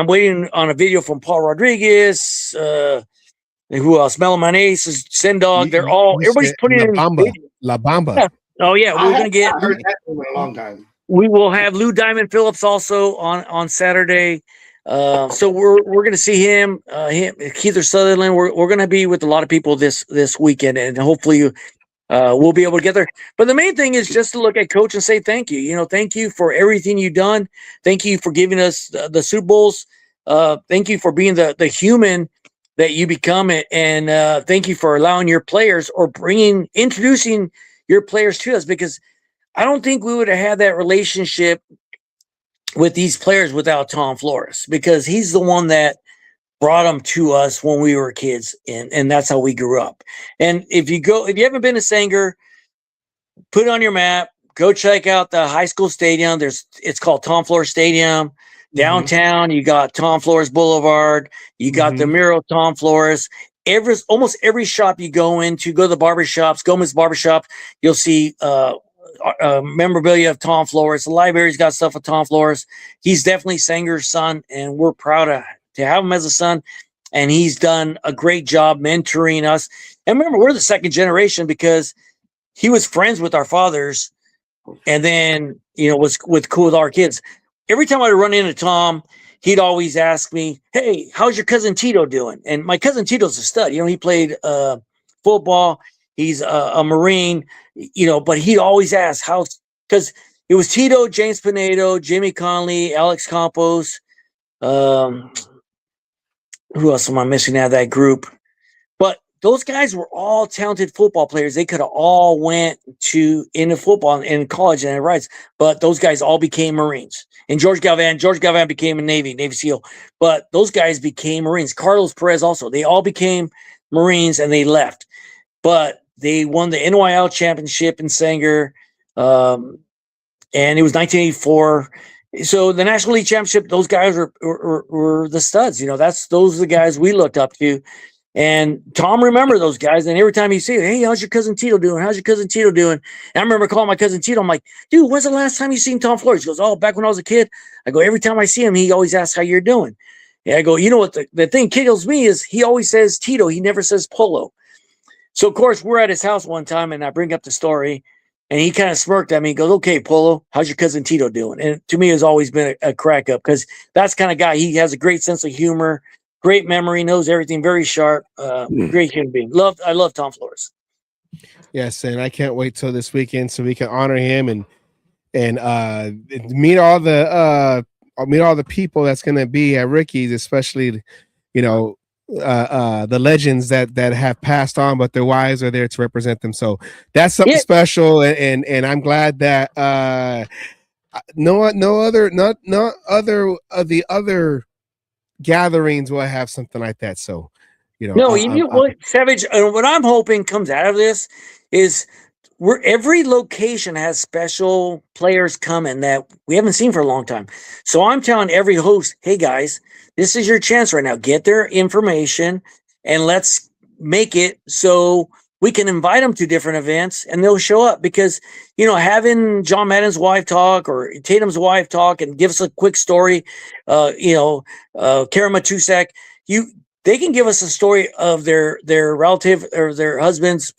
waiting on a video from Paul Rodriguez. Who else? Melon Ace, Sendog. Everybody's putting in La Bamba. Yeah. Oh yeah, I haven't heard that in a long time. We will have Lou Diamond Phillips also on Saturday. So we're going to see him, Keith Sutherland. We're going to be with a lot of people this weekend, and hopefully we'll be able to get there. But the main thing is just to look at Coach and say thank you. You know, thank you for everything you've done. Thank you for giving us the Super Bowls. Thank you for being the human that you become, and thank you for allowing your players or introducing your players to us, because I don't think we would have had that relationship with these players without Tom Flores, because he's the one that brought them to us when we were kids, and that's how we grew up. And if you haven't been to Sanger, put it on your map, go check out the high school stadium. It's called Tom Flores Stadium. Downtown, you got Tom Flores Boulevard. You got the mural Tom Flores. Almost every shop you go to the barbershops, Gomez Barbershop, you'll see memorabilia of Tom Flores. The library's got stuff of Tom Flores. He's definitely Sanger's son, and we're proud to have him as a son. And he's done a great job mentoring us. And remember, we're the second generation, because he was friends with our fathers, and then was cool with our kids. Every time I run into Tom, he'd always ask me, "Hey, how's your cousin Tito doing?" And my cousin Tito's a stud. He played football. He's a Marine, but he always asked because it was Tito, James Pinedo, Jimmy Conley, Alex Campos. Who else am I missing out of that group? But those guys were all talented football players. They could have all went into football in college and rights, but those guys all became Marines. And George Galvan became a Navy SEAL, but those guys became Marines. Carlos Perez also. They all became Marines and they left, but they won the NYL championship in Sanger, and it was 1984. So the National League Championship, those guys were the studs. Those are the guys we looked up to. And Tom remembered those guys. And every time he see, "Hey, how's your cousin Tito doing? How's your cousin Tito doing?" And I remember calling my cousin Tito. I'm like, "Dude, when's the last time you seen Tom Flores?" He goes, "Oh, back when I was a kid." I go, "Every time I see him, he always asks how you're doing." And I go, "You know what? The thing kills me is he always says Tito. He never says Polo." So, of course, we're at his house one time, and I bring up the story. And he kind of smirked at me. He goes, "Okay, Polo, how's your cousin Tito doing?" And to me, it's always been a crack up, because that's kind of guy. He has a great sense of humor, great memory, knows everything, very sharp, great human being. I love Tom Flores. Yes, and I can't wait till this weekend so we can honor him and meet all the people that's going to be at Ricky's, especially the legends that have passed on, but their wives are there to represent them. So that's something special, and I'm glad that no other gatherings will have something like that. So Savage, what I'm hoping comes out of this is every location has special players coming that we haven't seen for a long time. So I'm telling every host, "Hey guys, this is your chance right now. Get their information and let's make it so we can invite them to different events and they'll show up." Because, having John Madden's wife talk or Tatum's wife talk and give us a quick story, Karen Matusak, they can give us a story of their relative or their husbands,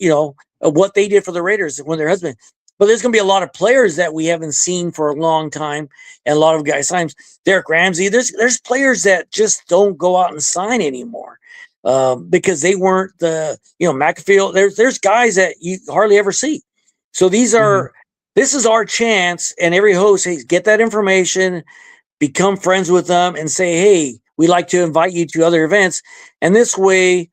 of what they did for the Raiders when their husband. But there's going to be a lot of players that we haven't seen for a long time, and a lot of guys sign. Derek Ramsey, there's players that just don't go out and sign anymore because they weren't McAfee. There's guys that you hardly ever see. So this is our chance, and every host says, get that information, become friends with them, and say, "Hey, we'd like to invite you to other events." And this way,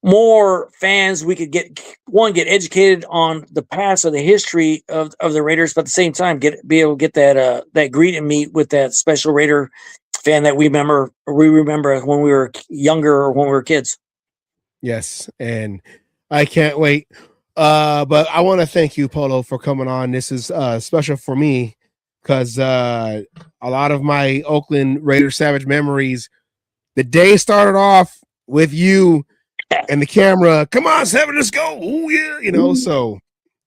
more fans, we could get educated on the past or the history of the Raiders, but at the same time be able to get that greet and meet with that special Raider fan that we remember when we were younger or when we were kids. Yes, and I can't wait. But I want to thank you, Polo, for coming on. This is special for me because a lot of my Oakland Raiders Savage memories, the day started off with you and the camera. Come on, Savage, let's go. Oh yeah, so.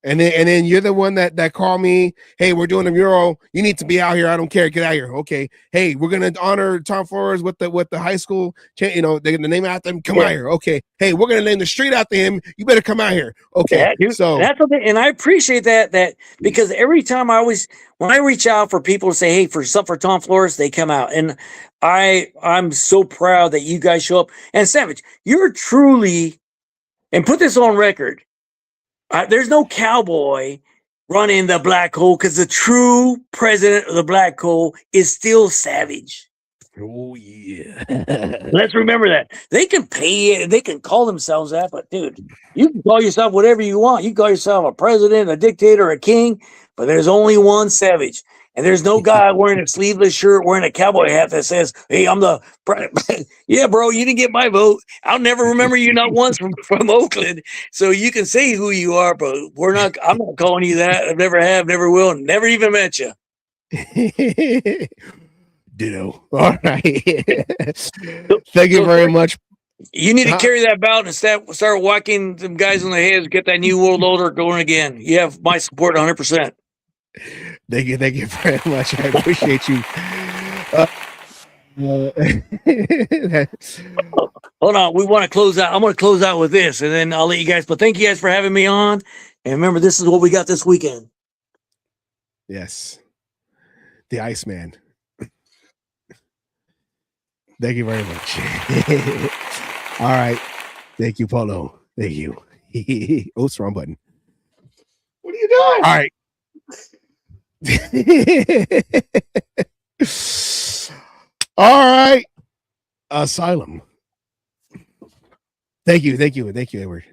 And then you're the one that called me. Hey, we're doing a mural. You need to be out here. I don't care. Get out here. Okay. Hey, we're gonna honor Tom Flores with the high school. They're gonna name after him. Come out here. Okay. Hey, we're gonna name the street after him. You better come out here. Okay. Yeah, dude, so that's what and I appreciate that because every time when I reach out for people to say, hey, for something for Tom Flores, they come out. And I'm so proud that you guys show up. And Savage, you're truly, and put this on record. There's no cowboy running the black hole because the true president of the black hole is still Savage. Oh yeah. Let's remember that. They can pay it, they can call themselves that, but dude, you can call yourself whatever you want. You can call yourself a president, a dictator, a king, but there's only one Savage. And there's no guy wearing a sleeveless shirt, wearing a cowboy hat that says, hey, I'm the yeah, bro, you didn't get my vote. I'll never remember you not once from Oakland. So you can say who you are, but I'm not calling you that. I never have, never will, never even met you. Ditto. All right. Thank you very much. You need to carry that belt and start whacking them guys on the heads, get that new world order going again. You have my support 100%. Thank you very much. I appreciate you. Hold on, we want to close out. I'm going to close out with this, and then I'll let you guys. But thank you guys for having me on. And remember, this is what we got this weekend. Yes, the Iceman. Thank you very much. All right, thank you, Polo. Thank you. Oh, it's the wrong button. What are you doing? All right. All right. Asylum. Thank you, Edward.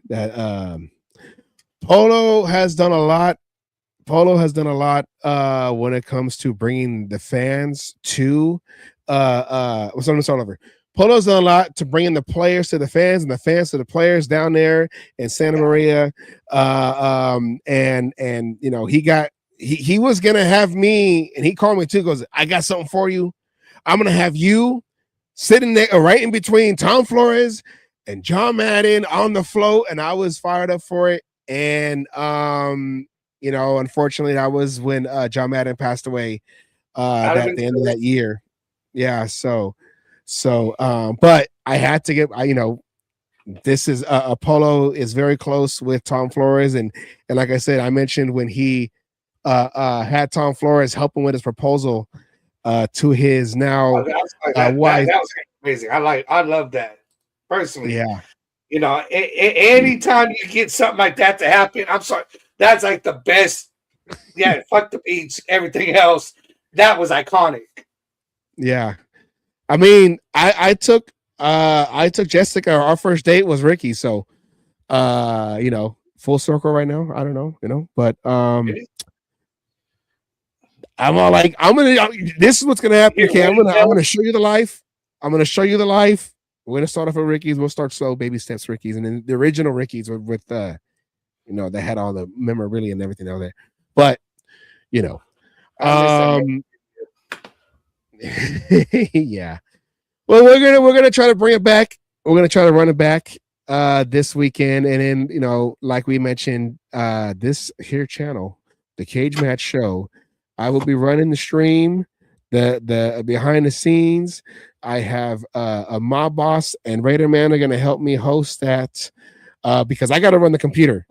Polo has done a lot. When it comes to bringing the fans to what's on this all over. Polo's done a lot to bringing the players to the fans and the fans to the players down there in Santa Maria. And he was gonna have me, and he called me too. Goes, I got something for you. I'm gonna have you sitting there right in between Tom Flores and John Madden on the float, and I was fired up for it. And unfortunately, that was when John Madden passed away at the end of that year. Yeah, so, but I had to get, this is Apollo is very close with Tom Flores, and like I said, I mentioned when he had Tom Flores helping with his proposal to his now wife. That was amazing. I love that personally. Yeah. Anytime you get something like that to happen, I'm sorry, that's like the best. Yeah, fuck the beach, everything else. That was iconic. Yeah. I mean, I took Jessica. Our first date was Ricky, so full circle right now. I don't know, but I'm all like, this is what's gonna happen. Okay, I'm gonna show you the life. We're gonna start off with Ricky's. We'll start slow, baby steps, Ricky's, and then the original Ricky's with they had all the memorabilia and everything out there. But yeah. Well, we're gonna try to bring it back. We're gonna try to run it back this weekend, and then like we mentioned, this here channel, the Cage Match Show. I will be running the stream, the behind the scenes. I have a mob boss and Raider Man are gonna help me host that because I gotta run the computer.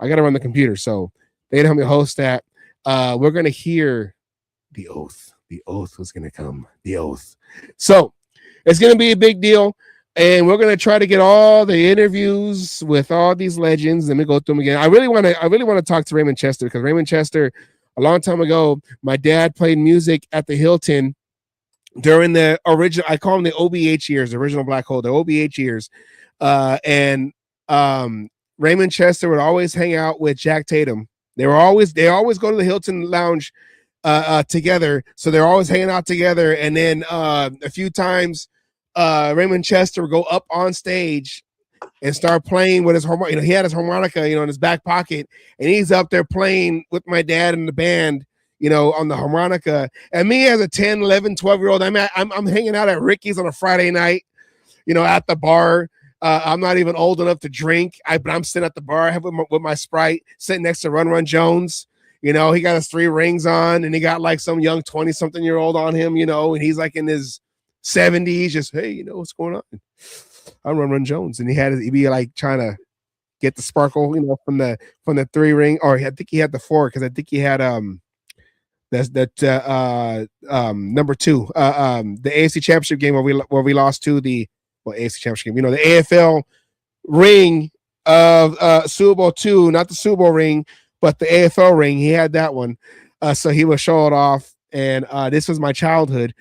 So they're gonna help me host that. We're gonna hear the oath. The oath was gonna come. The oath. So it's gonna be a big deal. And we're gonna try to get all the interviews with all these legends. Let me go through them again. I really want to talk to Raymond Chester, because Raymond Chester, a long time ago, my dad played music at the Hilton during the original. I call them the OBH years, the original Black Hole, the OBH years. And Raymond Chester would always hang out with Jack Tatum. They always go to the Hilton Lounge together, so they're always hanging out together. And then a few times, Raymond Chester would go up on stage and start playing with his harmonica. You know, he had his harmonica, you know, in his back pocket, and he's up there playing with my dad and the band, you know, on the harmonica. And me as a 10, 11, 12-year-old, I'm hanging out at Ricky's on a Friday night, you know, at the bar. I'm not even old enough to drink, but I'm sitting at the bar with my Sprite, sitting next to Run Jones. You know, he got his 3 rings on, and he got like some young 20-something-year-old on him, you know, and he's like in his 70s, just, hey, you know, what's going on? I'm Run Jones, and he'd be like trying to get the sparkle, you know, from the 3 ring, or I think he had the 4, because I think he had number 2 the AFC Championship game where we lost to the AFC Championship game, you know, the AFL ring of Super Bowl 2, not the Super Bowl ring, but the AFL ring. He had that one, so he would show it off, and this was my childhood,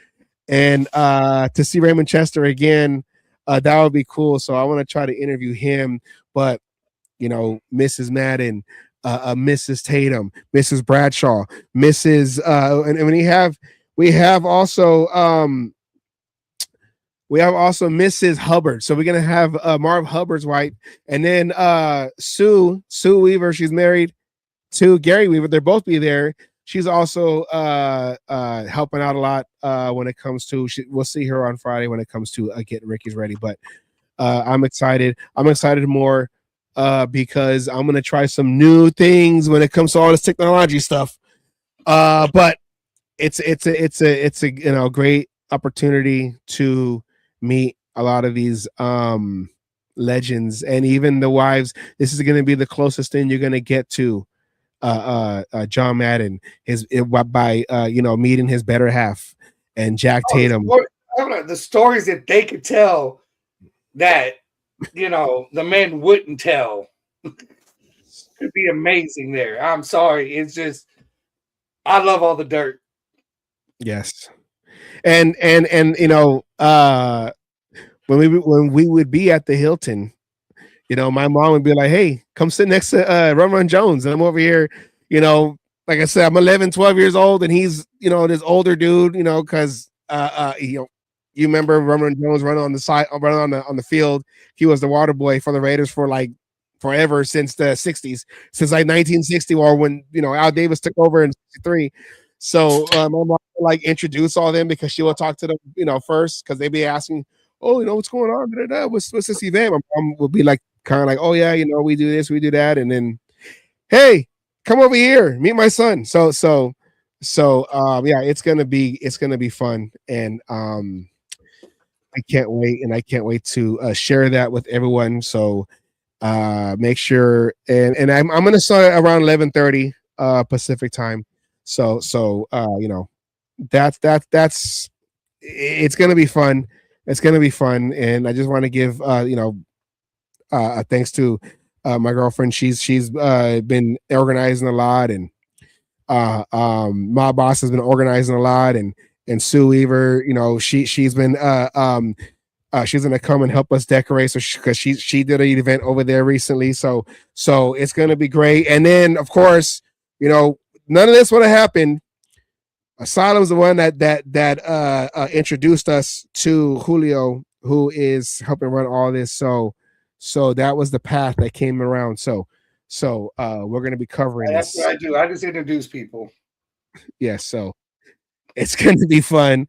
and to see Raymond Chester again, that would be cool. So I want to try to interview him, but you know, Mrs. Madden, Mrs. Tatum, Mrs. Bradshaw, Mrs. And we have also Mrs. Hubbard. So we're gonna have Marv Hubbard's wife, and then Sue Weaver. She's married to Gary Weaver. They'll both be there. She's also helping out a lot when it comes to. We'll see her on Friday when it comes to getting Ricky's ready. But I'm excited. I'm excited more because I'm gonna try some new things when it comes to all this technology stuff. But it's a you know, great opportunity to meet a lot of these legends, and even the wives. This is going to be the closest thing you're going to get to John Madden by you know, meeting his better half and Jack Tatum. The stories that they could tell that, you know, the men wouldn't tell could be amazing there. I'm sorry. It's just, I love all the dirt. Yes. And you know, when we would be at the Hilton, you know, my mom would be like, hey, come sit next to Run Jones. And I'm over here, you know, like I said, I'm 11, 12 years old, and he's, you know, this older dude, you know, because you know, you remember Run Jones running on the side, running on the field. He was the water boy for the Raiders for like forever, since the 60s, since like 1960, or when, you know, Al Davis took over in 63. So my mom like introduce all them, because she will talk to them, you know, first, because they'd be asking, oh, you know, what's going on? What's this event? My mom would be like, kind of like, oh yeah, you know, we do this, we do that, and then, hey, come over here, meet my son. So yeah, it's gonna be fun, and I can't wait to share that with everyone. So make sure, and I'm gonna start around 11:30 Pacific time. So you know, that's it's gonna be fun. It's gonna be fun, and I just want to give you know, thanks to my girlfriend. She's been organizing a lot, and my boss has been organizing a lot, and Sue Weaver, you know, she's been she's gonna come and help us decorate, so because she did an event over there recently, so it's gonna be great. And then of course, you know, none of this would have happened. Asylum's the one that introduced us to Julio, who is helping run all this. So that was the path that came around. So we're going to be covering That's this. what I do. I just introduce people. Yes. So it's going to be fun,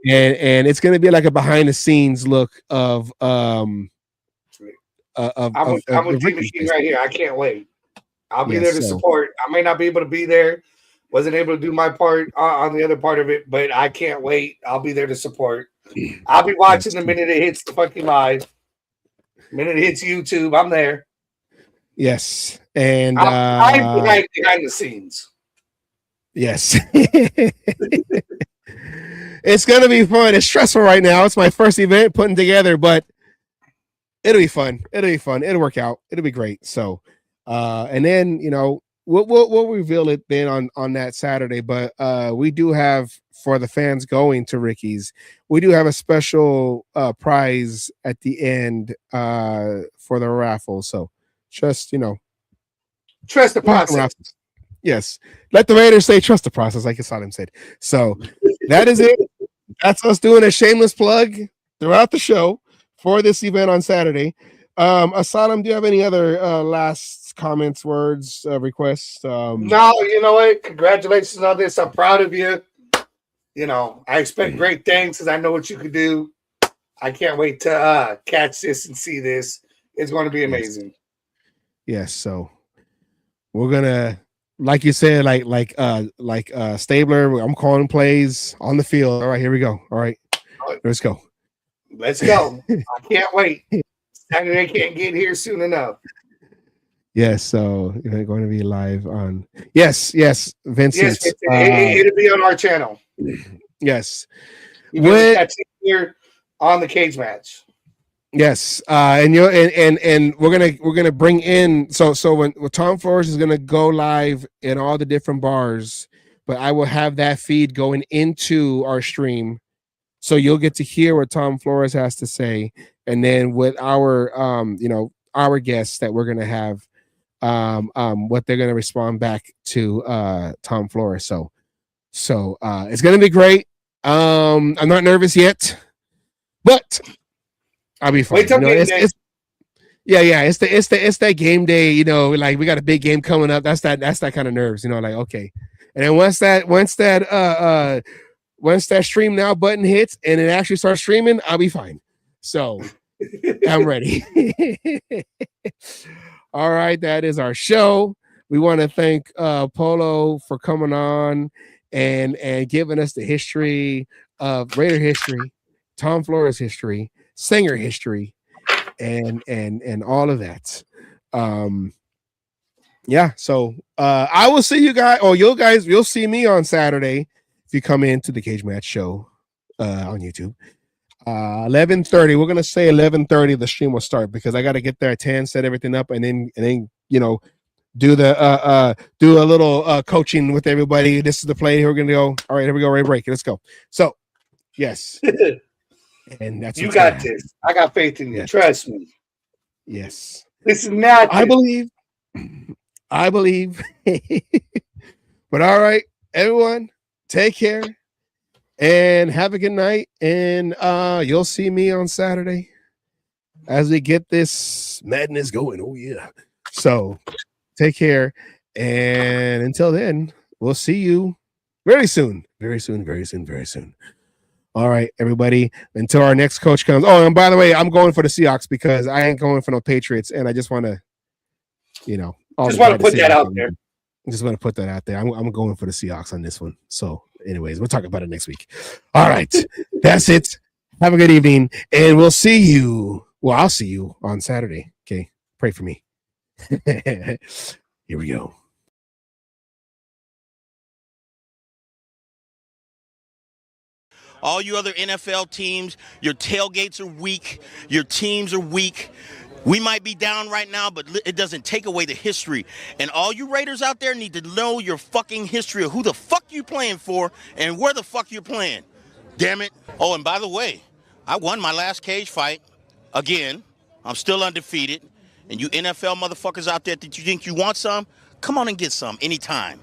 and it's going to be like a behind the scenes look of I'm with T-Machine right here. I can't wait. I'll be there to support. I may not be able to be there. Wasn't able to do my part on the other part of it, but I can't wait. I'll be there to support. I'll be watching the minute it hits the fucking live. The minute it hits YouTube, I'm there. Yes. And I'm behind the scenes. Yes. It's gonna be fun. It's stressful right now. It's my first event putting together, but it'll be fun. It'll work out. It'll be great. So and then, you know, we'll reveal it then on that Saturday, but we do have, for the fans going to Ricky's, we do have a special prize at the end for the raffle. So just, you know, trust the process. Yes, let the Raiders say trust the process, like Asylum said. So that is it. That's us doing a shameless plug throughout the show for this event on Saturday. Asylum, do you have any other last comments, words, requests? No, you know what? Congratulations on this. I'm proud of you. You know, I expect great things because I know what you can do. I can't wait to catch this and see this. It's going to be amazing. Yes. So we're gonna, like you said, like Stabler. I'm calling plays on the field. All right, here we go. All right, let's go. Let's go. I can't wait. Saturday can't get here soon enough. Yes, so you're going to be live on. Yes, Vincent. Yes, it'll be on our channel. Yes, You can catch it here on the Cage Match. Yes, and you and we're gonna bring in when Tom Flores is gonna go live in all the different bars, but I will have that feed going into our stream, so you'll get to hear what Tom Flores has to say, and then with our our guests that we're gonna have, what they're gonna respond back to Tom Flores. So it's gonna be great. I'm not nervous yet, but I'll be fine. Wait till game day. It's that game day. You know, like we got a big game coming up. That's that kind of nerves. You know, like okay. And then once that stream now button hits and it actually starts streaming, I'll be fine. So I'm ready. All right, that is our show. We want to thank Polo for coming on and giving us the history of Raider history, Tom Flores history, singer history, and all of that. So I will see you guys, you'll see me on Saturday if you come into the Cage Match Show on YouTube. 11:30, we're gonna say 11:30 the stream will start because I got to get there at 10, set everything up, and then do a little coaching with everybody. This is the play. Here we're gonna go. All right, here we go. Ready, break. Let's go. So yes. And that's you got this. I got faith in you. Yes. Trust me. Yes. This is not. I believe. But all right, everyone, take care and have a good night. And you'll see me on Saturday as we get this madness going. Oh yeah. So take care. And until then, we'll see you very soon. Very soon. Very soon. Very soon. All right, everybody, until our next coach comes. Oh, and by the way, I'm going for the Seahawks because I ain't going for no Patriots, and I just want to, just want to put that out there. I just want to put that out there. I'm going for the Seahawks on this one. So, anyways, we'll talk about it next week. All right, that's it. Have a good evening, and we'll see you. Well, I'll see you on Saturday. Okay, pray for me. Here we go. All you other NFL teams, your tailgates are weak. Your teams are weak. We might be down right now, but it doesn't take away the history. And all you Raiders out there need to know your fucking history of who the fuck you playing for and where the fuck you're playing. Damn it. Oh, and by the way, I won my last cage fight. Again, I'm still undefeated. And you NFL motherfuckers out there that you think you want some, come on and get some anytime.